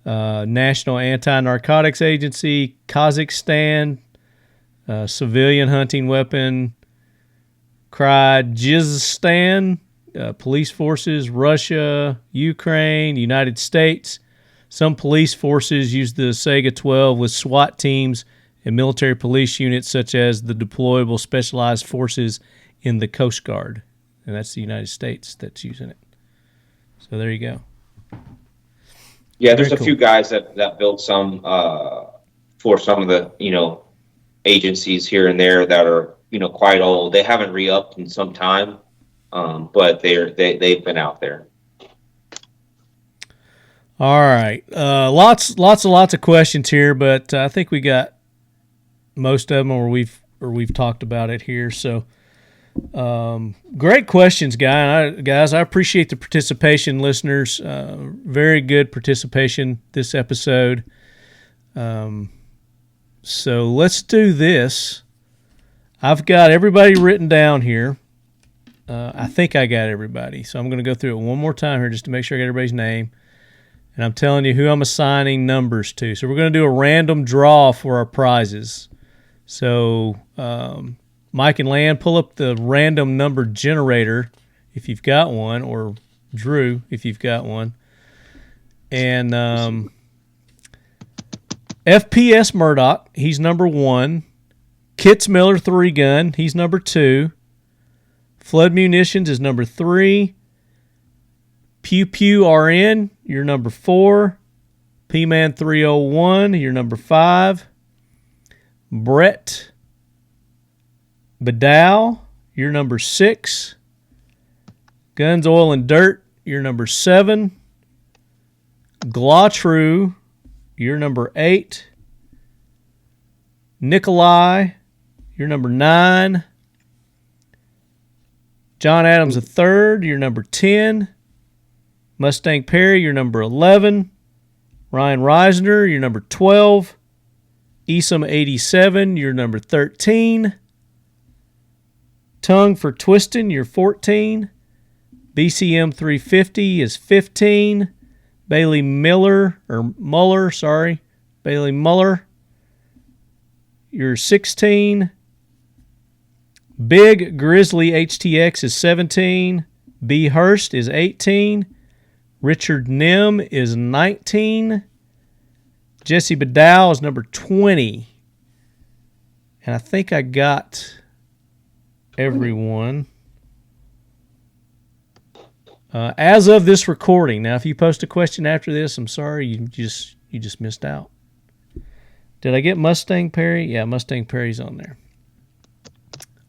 National Anti-Narcotics Agency. Kazakhstan, civilian hunting weapon. Kyrgyzstan, police forces. Russia, Ukraine, United States. Some police forces use the Saiga 12 with SWAT teams and military police units such as the deployable specialized forces in the Coast Guard. And that's the United States that's using it. So there you go. Yeah, there's Very a few guys that built some for some of the agencies here and there that are quite old. They haven't re-upped in some time, but they've been out there. All right, lots of questions here, but I think we got most of them, or we've talked about it here. So, great questions, guys. I appreciate the participation, listeners. Very good participation this episode. So let's do this. I've got everybody written down here. I think I got everybody, so I'm going to go through it one more time here just to make sure I got everybody's name. And I'm telling you who I'm assigning numbers to. So we're going to do a random draw for our prizes. So Mike and Lan, pull up the random number generator if you've got one, or Drew if you've got one. And FPS Murdoch, he's number 1. Kits Miller 3-gun, he's number 2. Flood Munitions is number 3. Pew Pew RN, you're number 4. P-Man 301, you're number 5. Brett Bedau, you're number 6. Guns, Oil, and Dirt, you're number 7. Glautru, you're number 8. Nikolai, you're number 9. John Adams III, you're number 10. Mustang Perry, you're number 11. Ryan Reisner, you're number 12. Esom 87, you're number 13. Tongue for Twistin', you're 14. BCM 350 is 15. Bailey Muller, you're 16. Big Grizzly HTX is 17. B Hurst is 18. Richard Nim is 19. Jesse Bedau is number 20. And I think I got everyone. As of this recording. Now, if you post a question after this, I'm sorry, you just missed out. Did I get Mustang Perry? Yeah, Mustang Perry's on there.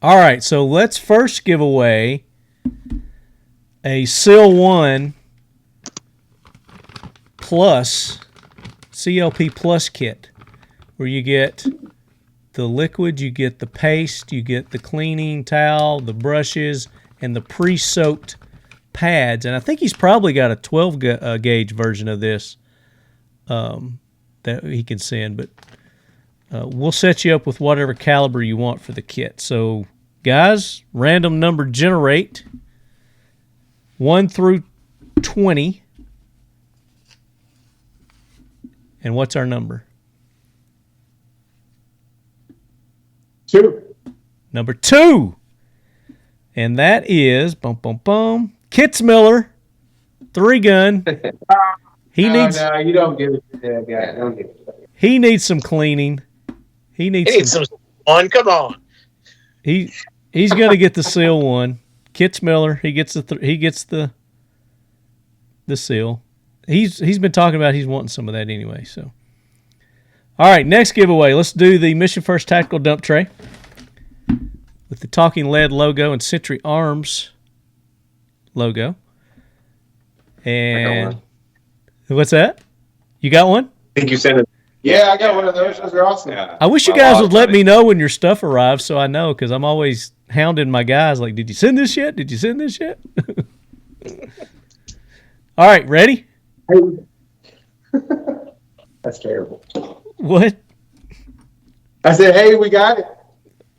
All right, so let's first give away a SIL 1 Plus CLP Plus kit, where you get the liquid, you get the paste, you get the cleaning towel, the brushes, and the pre-soaked pads. And I think he's probably got a 12 gauge version of this that he can send. But we'll set you up with whatever caliber you want for the kit. So, guys, random number generate 1 through 20. And what's our number? 2. Number 2. And that is Kitzmiller 3-gun. He needs. No, you don't give it to that guy. Don't give it to that. He needs some cleaning. He needs some fun. Come on. He's gonna get the seal one. Kitzmiller. He gets the seal. He's been talking about he's wanting some of that anyway. So, all right, next giveaway. Let's do the Mission First Tactical Dump Tray with the Talking Lead logo and Century Arms logo. And what's that? You got one? I think you sent it. Yeah, I got one of those. Those are awesome. Yeah. I wish you guys would let me know when your stuff arrives so I know, because I'm always hounding my guys like, did you send this yet? Did you send this yet? All right, ready? That's terrible. What? I said, hey, we got it.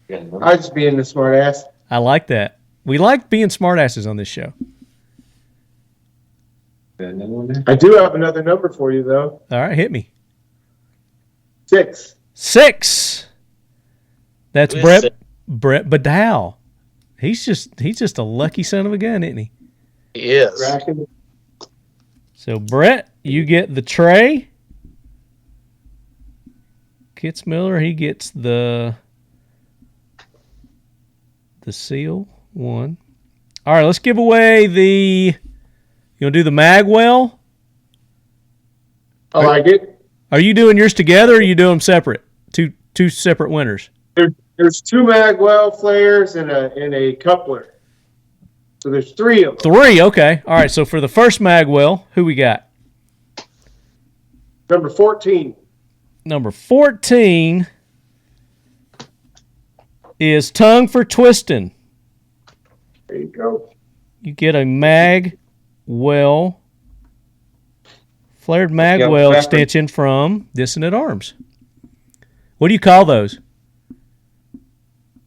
I was just being the smart ass. I like that. We like being smartasses on this show. I do have another number for you, though. All right, hit me. 6. 6. That's Who is Brett. six? Brett Badow. He's just a lucky son of a gun, isn't he? He is. Racking. So Brett, you get the tray. Kitzmiller, he gets the seal one. All right, let's give away the. You want to do the Magwell? I like it. Are you doing yours together, or are you doing them separate? Two separate winners. There's 2 Magwell flares and a coupler. So there's 3 of them. 3, okay. All right, so for the first Magwell, who we got? Number 14. Number 14 is Tongue for Twistin'. There you go. You get a Magwell, flared Magwell extension from Dissident Arms. What do you call those?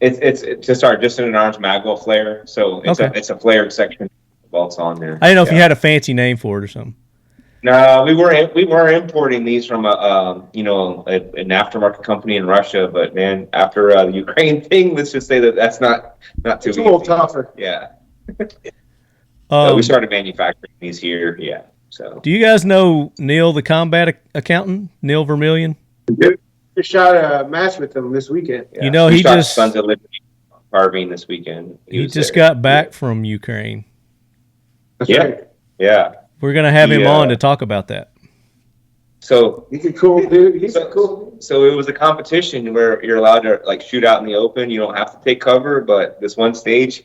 It's just our Dissident Arms Magwell flare. So it's a flared section bolts on there. I didn't know if you had a fancy name for it or something. No, we were importing these from an aftermarket company in Russia, but man, after the Ukraine thing, let's just say that's not too It's easy. a little tougher. Yeah. So we started manufacturing these here. Yeah. So. Do you guys know Neil, the combat accountant, Neil Vermillion? Just shot a match with them this weekend. Yeah. You know, we he shot just Sons of Liberty carbine this weekend. He was just there. got back from Ukraine. That's Yeah. right. Yeah. We're gonna have him on to talk about that. So He's a cool dude. He's a cool dude. So it was a competition where you're allowed to like shoot out in the open. You don't have to take cover, but this one stage,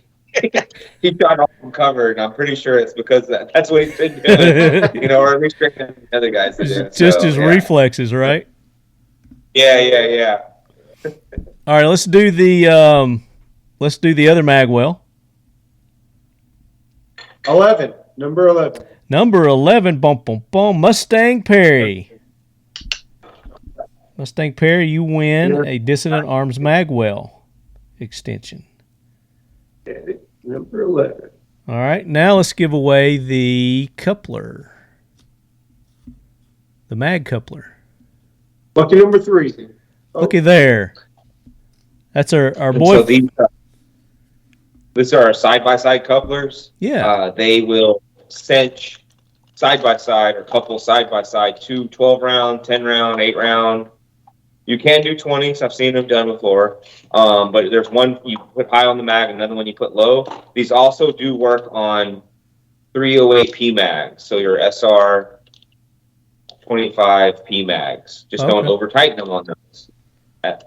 he shot off from cover, and I'm pretty sure it's because that's what he's been doing. Or restricting the other guys to do. Just his reflexes, right? Yeah. All right, let's do the other Magwell. 11. Number 11. Number 11, Mustang Perry. Mustang Perry, you win a Dissident Arms Magwell extension. Number 11. All right, now let's give away the coupler. The mag coupler. Lucky number 3. Looky there. That's our boy. So these are our side-by-side couplers. Yeah. They will cinch side-by-side or couple side-by-side 2 12-round, 10-round, 8-round. You can do 20s. I've seen them done before. But there's one you put high on the mag, another one you put low. These also do work on 308 P mags. So your SR 25 P mags. Just don't over-tighten them on those. I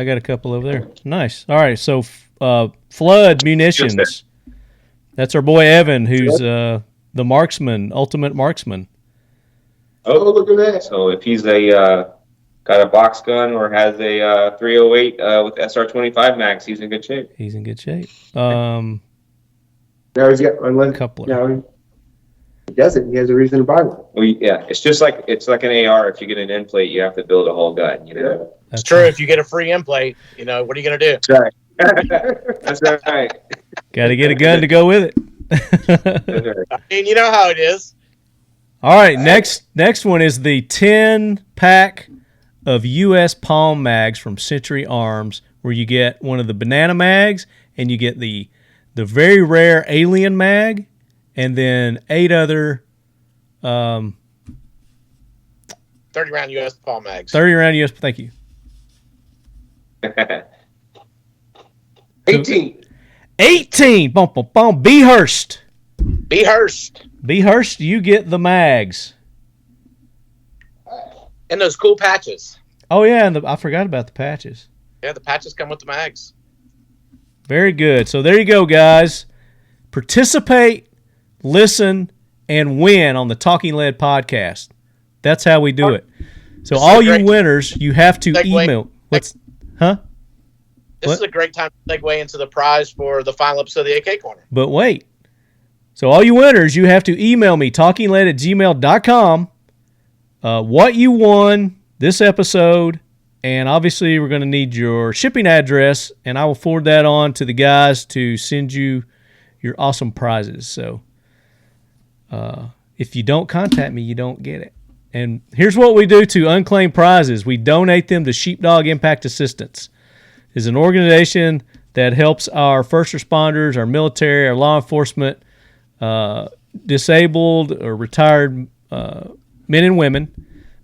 got a couple over there. Nice. All right, so Flood Munitions. That's our boy Evan, who's the marksman, ultimate marksman. Oh, look at that. So if he's a got a box gun or has a 308 with SR25 mags, he's in good shape. He's in good shape. Now he's got unless Coupler. now he doesn't. He has a reason to buy one. Well, yeah, it's like an AR. If you get an end plate, you have to build a whole gun. You know, It's true. If you get a free end plate, what are you going to do? Right. that's right. Got to get a gun to go with it. I mean, you know how it is. All right, next one is the 10-pack of U.S. Palm mags from Century Arms, where you get one of the banana mags, and you get the very rare alien mag, and then 8 other 30-round U.S. Palm mags. 30-round U.S. Thank you. 18. Bum, bum, bum. Behurst. Behurst, you get the mags. And those cool patches. Oh, yeah, and I forgot about the patches. Yeah, the patches come with the mags. Very good. So there you go, guys. Participate, listen, and win on the Talking Lead podcast. That's how we do it. So all you winners, you have to email. This is a great time to segue into the prize for the final episode of the AK Corner. But wait. So all you winners, you have to email me, talkingled@gmail.com, what you won this episode, and obviously we're going to need your shipping address, and I will forward that on to the guys to send you your awesome prizes. So if you don't contact me, you don't get it. And here's what we do to unclaimed prizes. We donate them to Sheepdog Impact Assistance. It's an organization that helps our first responders, our military, our law enforcement, disabled or retired men and women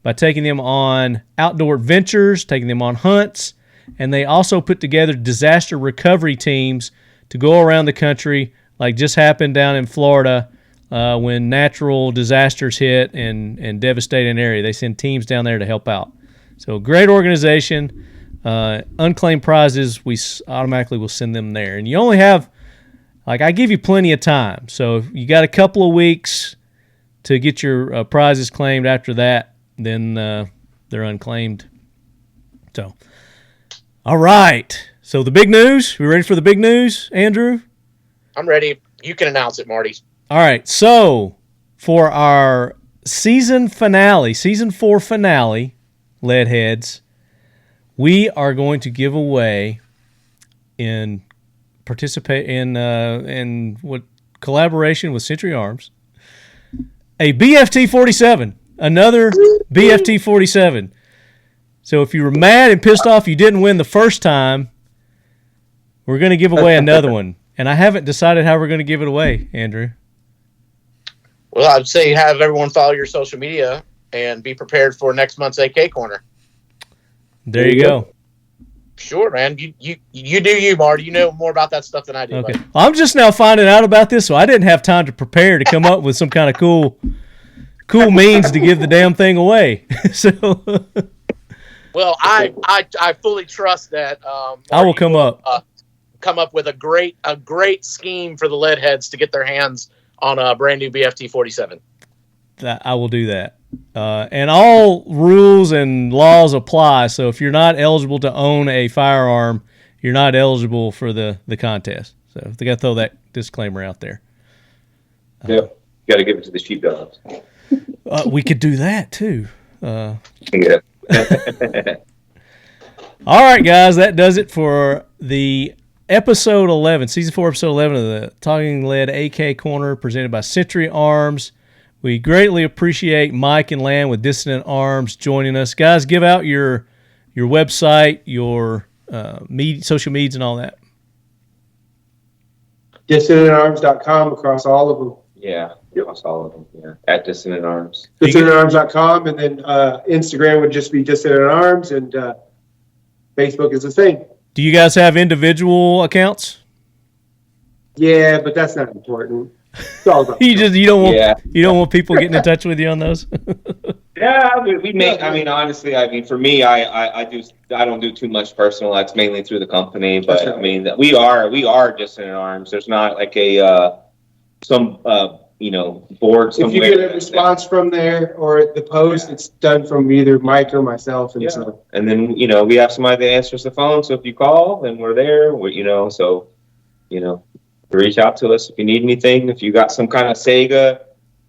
by taking them on outdoor adventures, taking them on hunts, and they also put together disaster recovery teams to go around the country, like just happened down in Florida when natural disasters hit and devastate an area. They send teams down there to help out. So great organization. Unclaimed prizes, we automatically will send them there. And you only have, I give you plenty of time. So if you got a couple of weeks to get your prizes claimed. After that, then they're unclaimed. So, all right. So the big news. We ready for the big news, Andrew? I'm ready. You can announce it, Marty. All right. So for our season 4 finale, Leadheads, we are going to give away in collaboration with Century Arms a BFT-47, another BFT-47. So if you were mad and pissed off you didn't win the first time, we're going to give away another one. And I haven't decided how we're going to give it away, Andrew. Well, I'd say have everyone follow your social media and be prepared for next month's AK Corner. There you go. Sure, man. You do you, Marty. You know more about that stuff than I do. Okay. Buddy. I'm just now finding out about this, so I didn't have time to prepare to come up with some kind of cool means to give the damn thing away. So, well, I fully trust that. Marty, I will come up with a great scheme for the Leadheads to get their hands on a brand new BFT-47. I will do that. And all rules and laws apply. So if you're not eligible to own a firearm, you're not eligible for the contest. So they got to throw that disclaimer out there. Yep. Got to give it to the sheepdogs. We could do that too. Yeah. All right, guys, that does it for the episode 11, season 4, episode 11 of the Talking Lead AK Corner, presented by Century Arms. We greatly appreciate Mike and Lan with Dissident Arms joining us. Guys, give out your website, your social medias, and all that. DissidentArms.com across all of them. Yeah, across all of them. Yeah, at Dissident Arms. DissidentArms.com, and then Instagram would just be Dissident Arms, and Facebook is the same. Do you guys have individual accounts? Yeah, but that's not important. It's all about you don't want people getting in touch with you on those. Yeah, we make. I mean, honestly, for me, I don't do too much personal. That's mainly through the company. But I mean, we are Dissident Arms. There's not like some board If somewhere. you get a response from there or the post, it's done from either Mike or myself. And so, and then, we have somebody that answers the phone. So if you call, then we're there, reach out to us if you need anything. If you got some kind of Saiga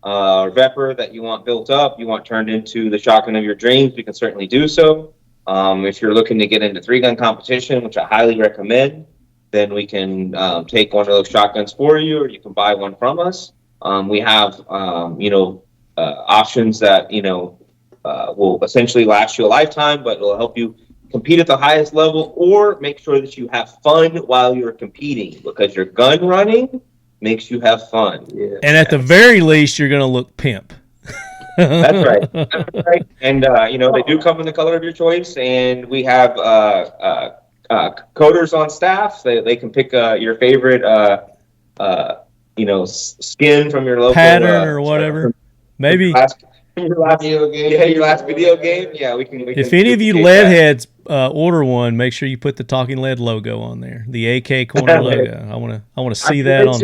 or Veper that you want built up, you want turned into the shotgun of your dreams, we can certainly do so. If you're looking to get into 3-gun competition, which I highly recommend, then we can take one of those shotguns for you, or you can buy one from us. We have, options that, will essentially last you a lifetime, but it'll help you compete at the highest level, or make sure that you have fun while you're competing, because your gun running makes you have fun. Yeah. And at the very least, you're going to look pimp. That's right. That's right. And, they do come in the color of your choice, and we have coders on staff. They can pick your favorite, skin from your local pattern or whatever. Maybe your last video game. Yeah, we can. If any of you lead heads order one, make sure you put the Talking Lead logo on there, the AK Corner logo. I want to see that on.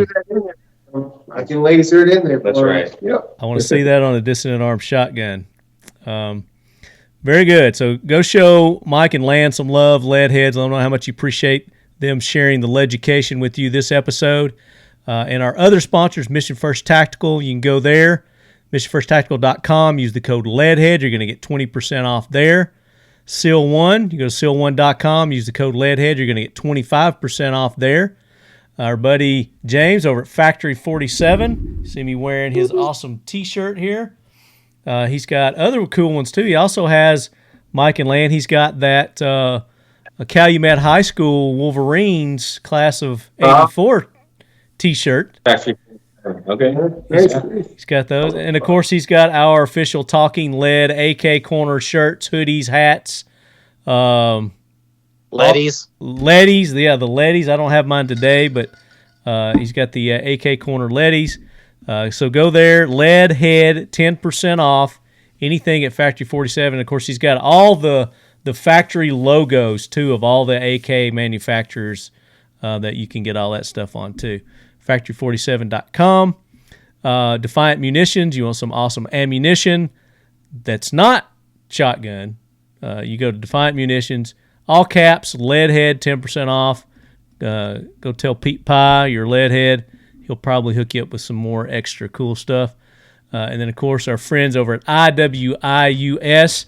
I can laser it in there. That's right. Yep. I want to see that on a Dissident Arms shotgun. Very good. So go show Mike and Lan some love, lead heads. I don't know how much you appreciate them sharing the legication with you this episode. And our other sponsors, Mission First Tactical, you can go there, missionfirsttactical.com, use the code LEADHEAD. You're going to get 20% off there. Seal One, you go to seal1.com, use the code LEADHEAD. You're going to get 25% off there. Our buddy James over at Factory 47, see me wearing his awesome T-shirt here. He's got other cool ones too. He also has, Mike and Lan, he's got that a Calumet High School Wolverines class of 84 T-shirt. Okay. He's got those. And, of course, he's got our official Talking Lead AK Corner shirts, hoodies, hats. Leddies. Yeah, the Leddies. I don't have mine today, but he's got the AK Corner Leddies. So go there, Lead Head, 10% off anything at Factory 47. Of course, he's got all the factory logos, too, of all the AK manufacturers that you can get all that stuff on, too. Factory47.com. Defiant Munitions, you want some awesome ammunition that's not shotgun. You go to Defiant Munitions, all caps, lead head, 10% off. Go tell Pete Pie, your lead head. He'll probably hook you up with some more extra cool stuff. And then, of course, our friends over at IWIUS.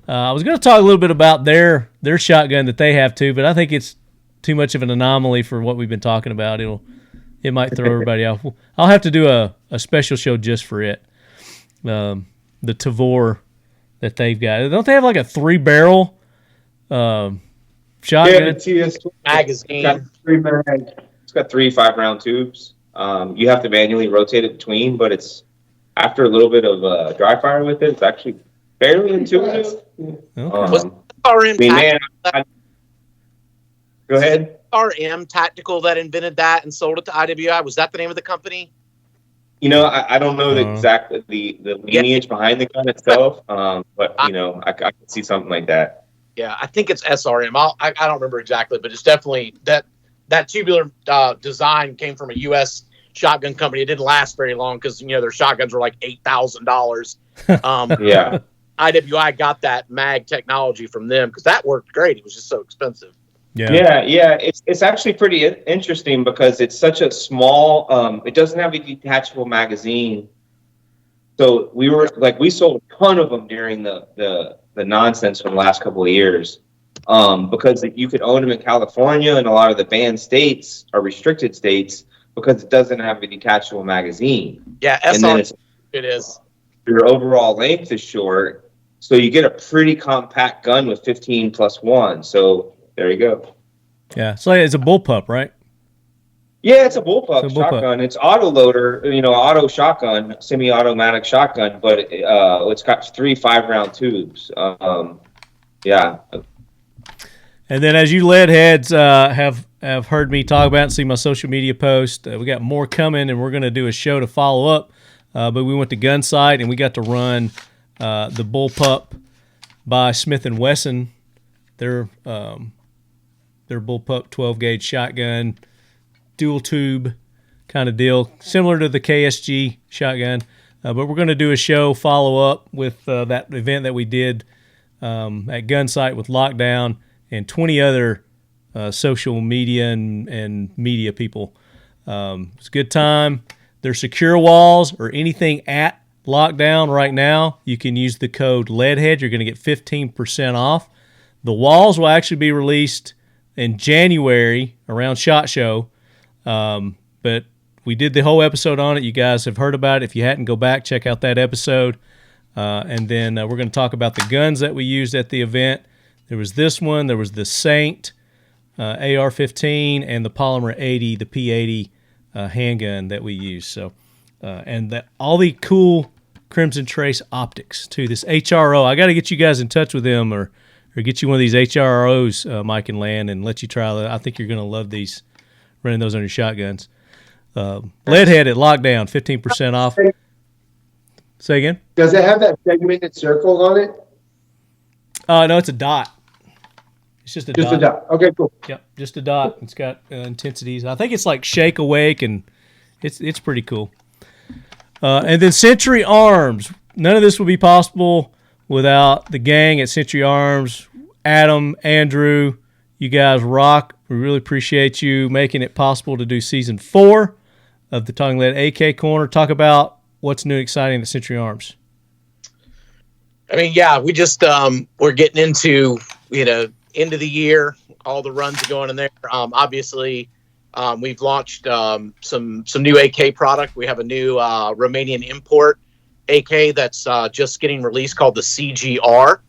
I was going to talk a little bit about their shotgun that they have, too, but I think it's too much of an anomaly for what we've been talking about. It might throw everybody off. I'll have to do a special show just for it. The Tavor that they've got. Don't they have like a 3-barrel shotgun? Yeah, the TS magazine. It's got 3 5-round tubes. You have to manually rotate it between, but it's after a little bit of dry fire with it, it's actually fairly intuitive. Okay. Go ahead. RM Tactical that invented that and sold it to IWI. Was that the name of the company? I don't know exactly the lineage behind the gun itself, but I can see something like that. Yeah, I think it's SRM. I don't remember exactly, but it's definitely that tubular design came from a U.S. shotgun company. It didn't last very long because their shotguns were like $8,000. Yeah, IWI got that mag technology from them because that worked great. It was just so expensive. Yeah. It's actually pretty interesting because it's such a small. It doesn't have a detachable magazine, so we sold a ton of them during the nonsense from the last couple of years, because you could own them in California and a lot of the banned states are restricted states because it doesn't have a detachable magazine. Yeah, and then it is. Your overall length is short, so you get a pretty compact gun with 15+1. So. There you go. Yeah, so it's a bullpup, right? Yeah, it's a bullpup shotgun. It's auto loader, auto shotgun, semi-automatic shotgun, but it's got 3 5-round tubes. Yeah. And then, as you lead heads have heard me talk about and see my social media post, we got more coming, and we're going to do a show to follow up. But we went to Gunsight and we got to run the bullpup by Smith & Wesson. Their bullpup 12-gauge shotgun, dual tube kind of deal, similar to the KSG shotgun. But we're going to do a show follow-up with that event that we did at Gunsight with Lockdown and 20 other social media and media people. It's a good time. There's secure walls or anything at Lockdown right now. You can use the code LEADHEAD. You're going to get 15% off. The walls will actually be released in January around SHOT Show. But we did the whole episode on it. You guys have heard about it. If you hadn't, go back, check out that episode. And then we're going to talk about the guns that we used at the event. There was this one. There was the Saint AR-15 and the Polymer 80, the P80 handgun that we used. So, and all the cool Crimson Trace optics too. This HRO, I got to get you guys in touch with them or get you one of these HROs, Mike and Lan, and let you try that. I think you're going to love these, running those on your shotguns. Leadhead at Lockdown, 15% off. Say again? Does it have that segmented circle on it? No, it's a dot. It's just a dot. Just a dot. Okay, cool. Yep, just a dot. It's got intensities. I think it's like Shake Awake, and it's pretty cool. And then Century Arms. None of this would be possible without the gang at Century Arms. Adam, Andrew, you guys rock. We really appreciate you making it possible to do Season 4 of the Talking Lead AK Corner. Talk about what's new and exciting at Century Arms. I mean, yeah, we just we're getting into, end of the year. All the runs are going in there. Obviously, we've launched some new AK product. We have a new Romanian import AK that's just getting released called the CGR.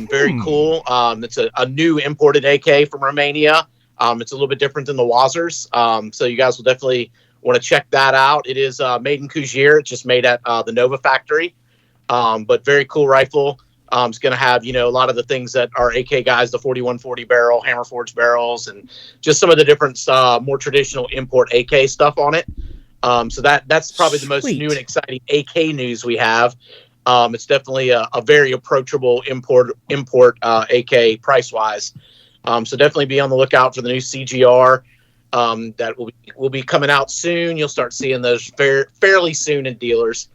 Very cool. It's a new imported AK from Romania. It's a little bit different than the Wazers. So you guys will definitely want to check that out. It is made in Kujier. It's just made at the Nova factory. But very cool rifle. It's going to have, a lot of the things that our AK guys, the 4140 barrel, hammer forged barrels, and just some of the different, more traditional import AK stuff on it. So that's probably the most new and exciting AK news we have. It's definitely a very approachable import AK price wise. So definitely be on the lookout for the new CGR. That will be coming out soon. You'll start seeing those fairly soon in dealers.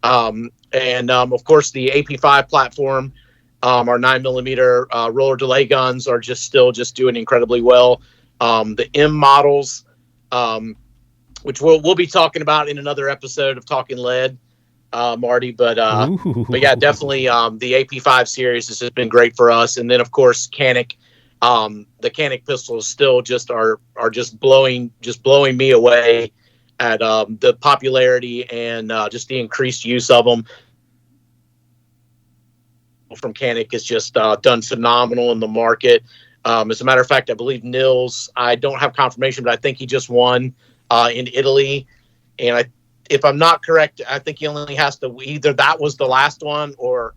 And of course, the AP5 platform, our 9mm roller delay guns are still doing incredibly well. The M models, which we'll be talking about in another episode of Talking Lead, Marty. But yeah, definitely the AP5 series has just been great for us. And then of course, Canik, the Canik pistols still are just blowing me away at the popularity and just the increased use of them from Canik is just done phenomenal in the market. As a matter of fact, I believe Nils, I don't have confirmation, but I think he just won in Italy. And if I'm not correct, I think he only has to, either that was the last one or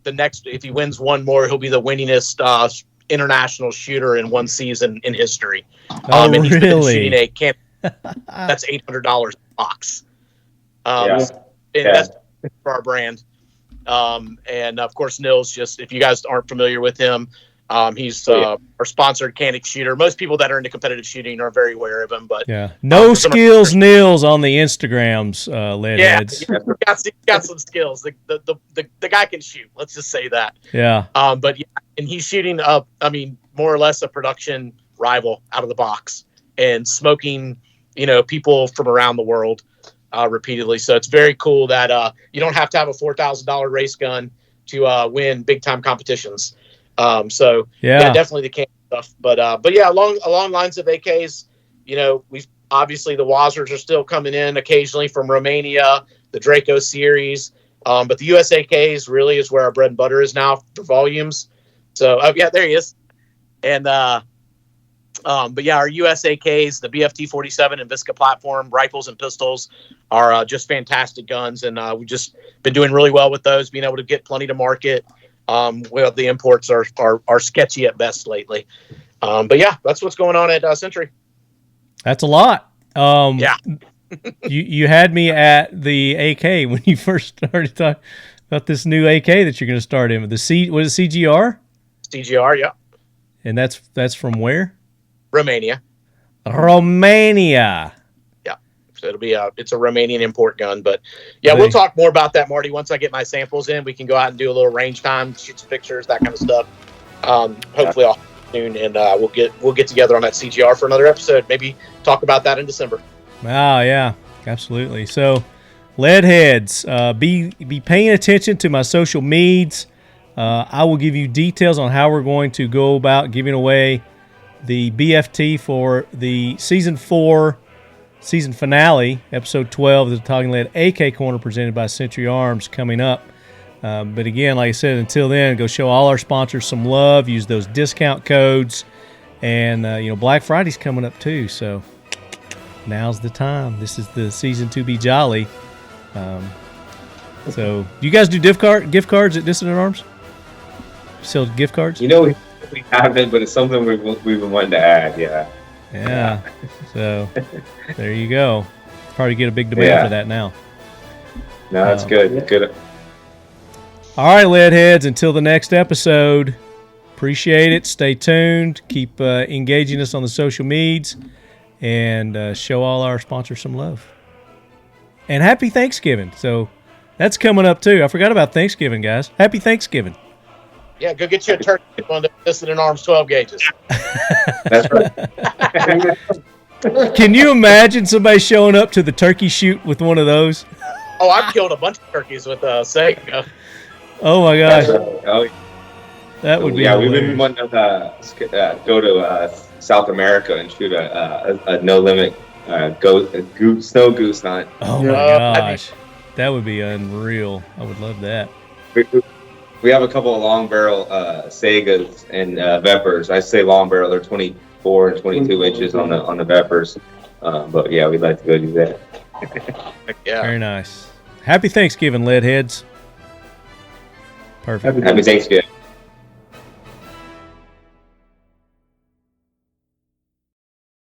the next, if he wins one more, he'll be the winningest international shooter in one season in history. And he's really? been shooting a Canik. That's $800 a box. And that's for our brand. And of course, Nils, just if you guys aren't familiar with him, he's our sponsored Canik shooter. Most people that are into competitive shooting are very aware of him, but no skills Nils on the Instagrams, Leadheads. Yeah, he's got some skills. The guy can shoot. Let's just say that. Yeah. But yeah, and he's shooting up. I mean, more or less a production rival out of the box and smoking, people from around the world repeatedly. So it's very cool that you don't have to have a $4,000 race gun to win big time competitions. So yeah, definitely the can stuff. But yeah, along lines of AKs, we've obviously the Wazers are still coming in occasionally from Romania, the Draco series. But the US AKs really is where our bread and butter is now for volumes. So yeah, there he is. And but yeah, our US AKs, the BFT-47 and Visca platform rifles and pistols are just fantastic guns, and we've just been doing really well with those, being able to get plenty to market. Well, the imports are sketchy at best lately. But yeah, that's what's going on at Century. That's a lot. Yeah. you had me at the AK when you first started talking about this new AK that you're going to start in with. Was it CGR? CGR, yeah. And that's from where? Romania. Romania. Yeah. it's a Romanian import gun, but yeah, we'll talk more about that, Marty. Once I get my samples in, we can go out and do a little range time, shoot some pictures, that kind of stuff. Hopefully I'll soon, and we'll get together on that CGR for another episode. Maybe talk about that in December. Oh yeah, absolutely. So, lead heads, be paying attention to my social medias. I will give you details on how we're going to go about giving away the BFT for the season 4 season finale, episode 12 of the Talking Lead AK Corner presented by Century Arms coming up. But again, like I said, until then, go show all our sponsors some love. Use those discount codes, and Black Friday's coming up too. So now's the time. This is the season to be jolly. So do you guys do gift cards at Dissident Arms? Sell gift cards? We haven't, but it's something we've been wanting to add. Yeah. So there you go. Probably get a big demand for that now. No, that's good. It's good. All right, lead heads. Until the next episode. Appreciate it. Stay tuned. Keep engaging us on the social medias, and show all our sponsors some love. And happy Thanksgiving. So that's coming up too. I forgot about Thanksgiving, guys. Happy Thanksgiving. Yeah, go get you a turkey on the Dissident Arms 12 gauges. That's right. Can you imagine somebody showing up to the turkey shoot with one of those? Oh, I've killed a bunch of turkeys with Saiga. Oh my gosh. Oh, That would be we've hilarious. been wanting to go to South America and shoot a no limit snow goose hunt. Oh my gosh. That would be unreal. I would love that. We have a couple of long barrel Saigas and Vepers. I say long barrel; they're 24 and 22 inches on the Vepers. But yeah, we'd like to go do that. Yeah. Very nice. Happy Thanksgiving, lead heads. Perfect. Happy Thanksgiving.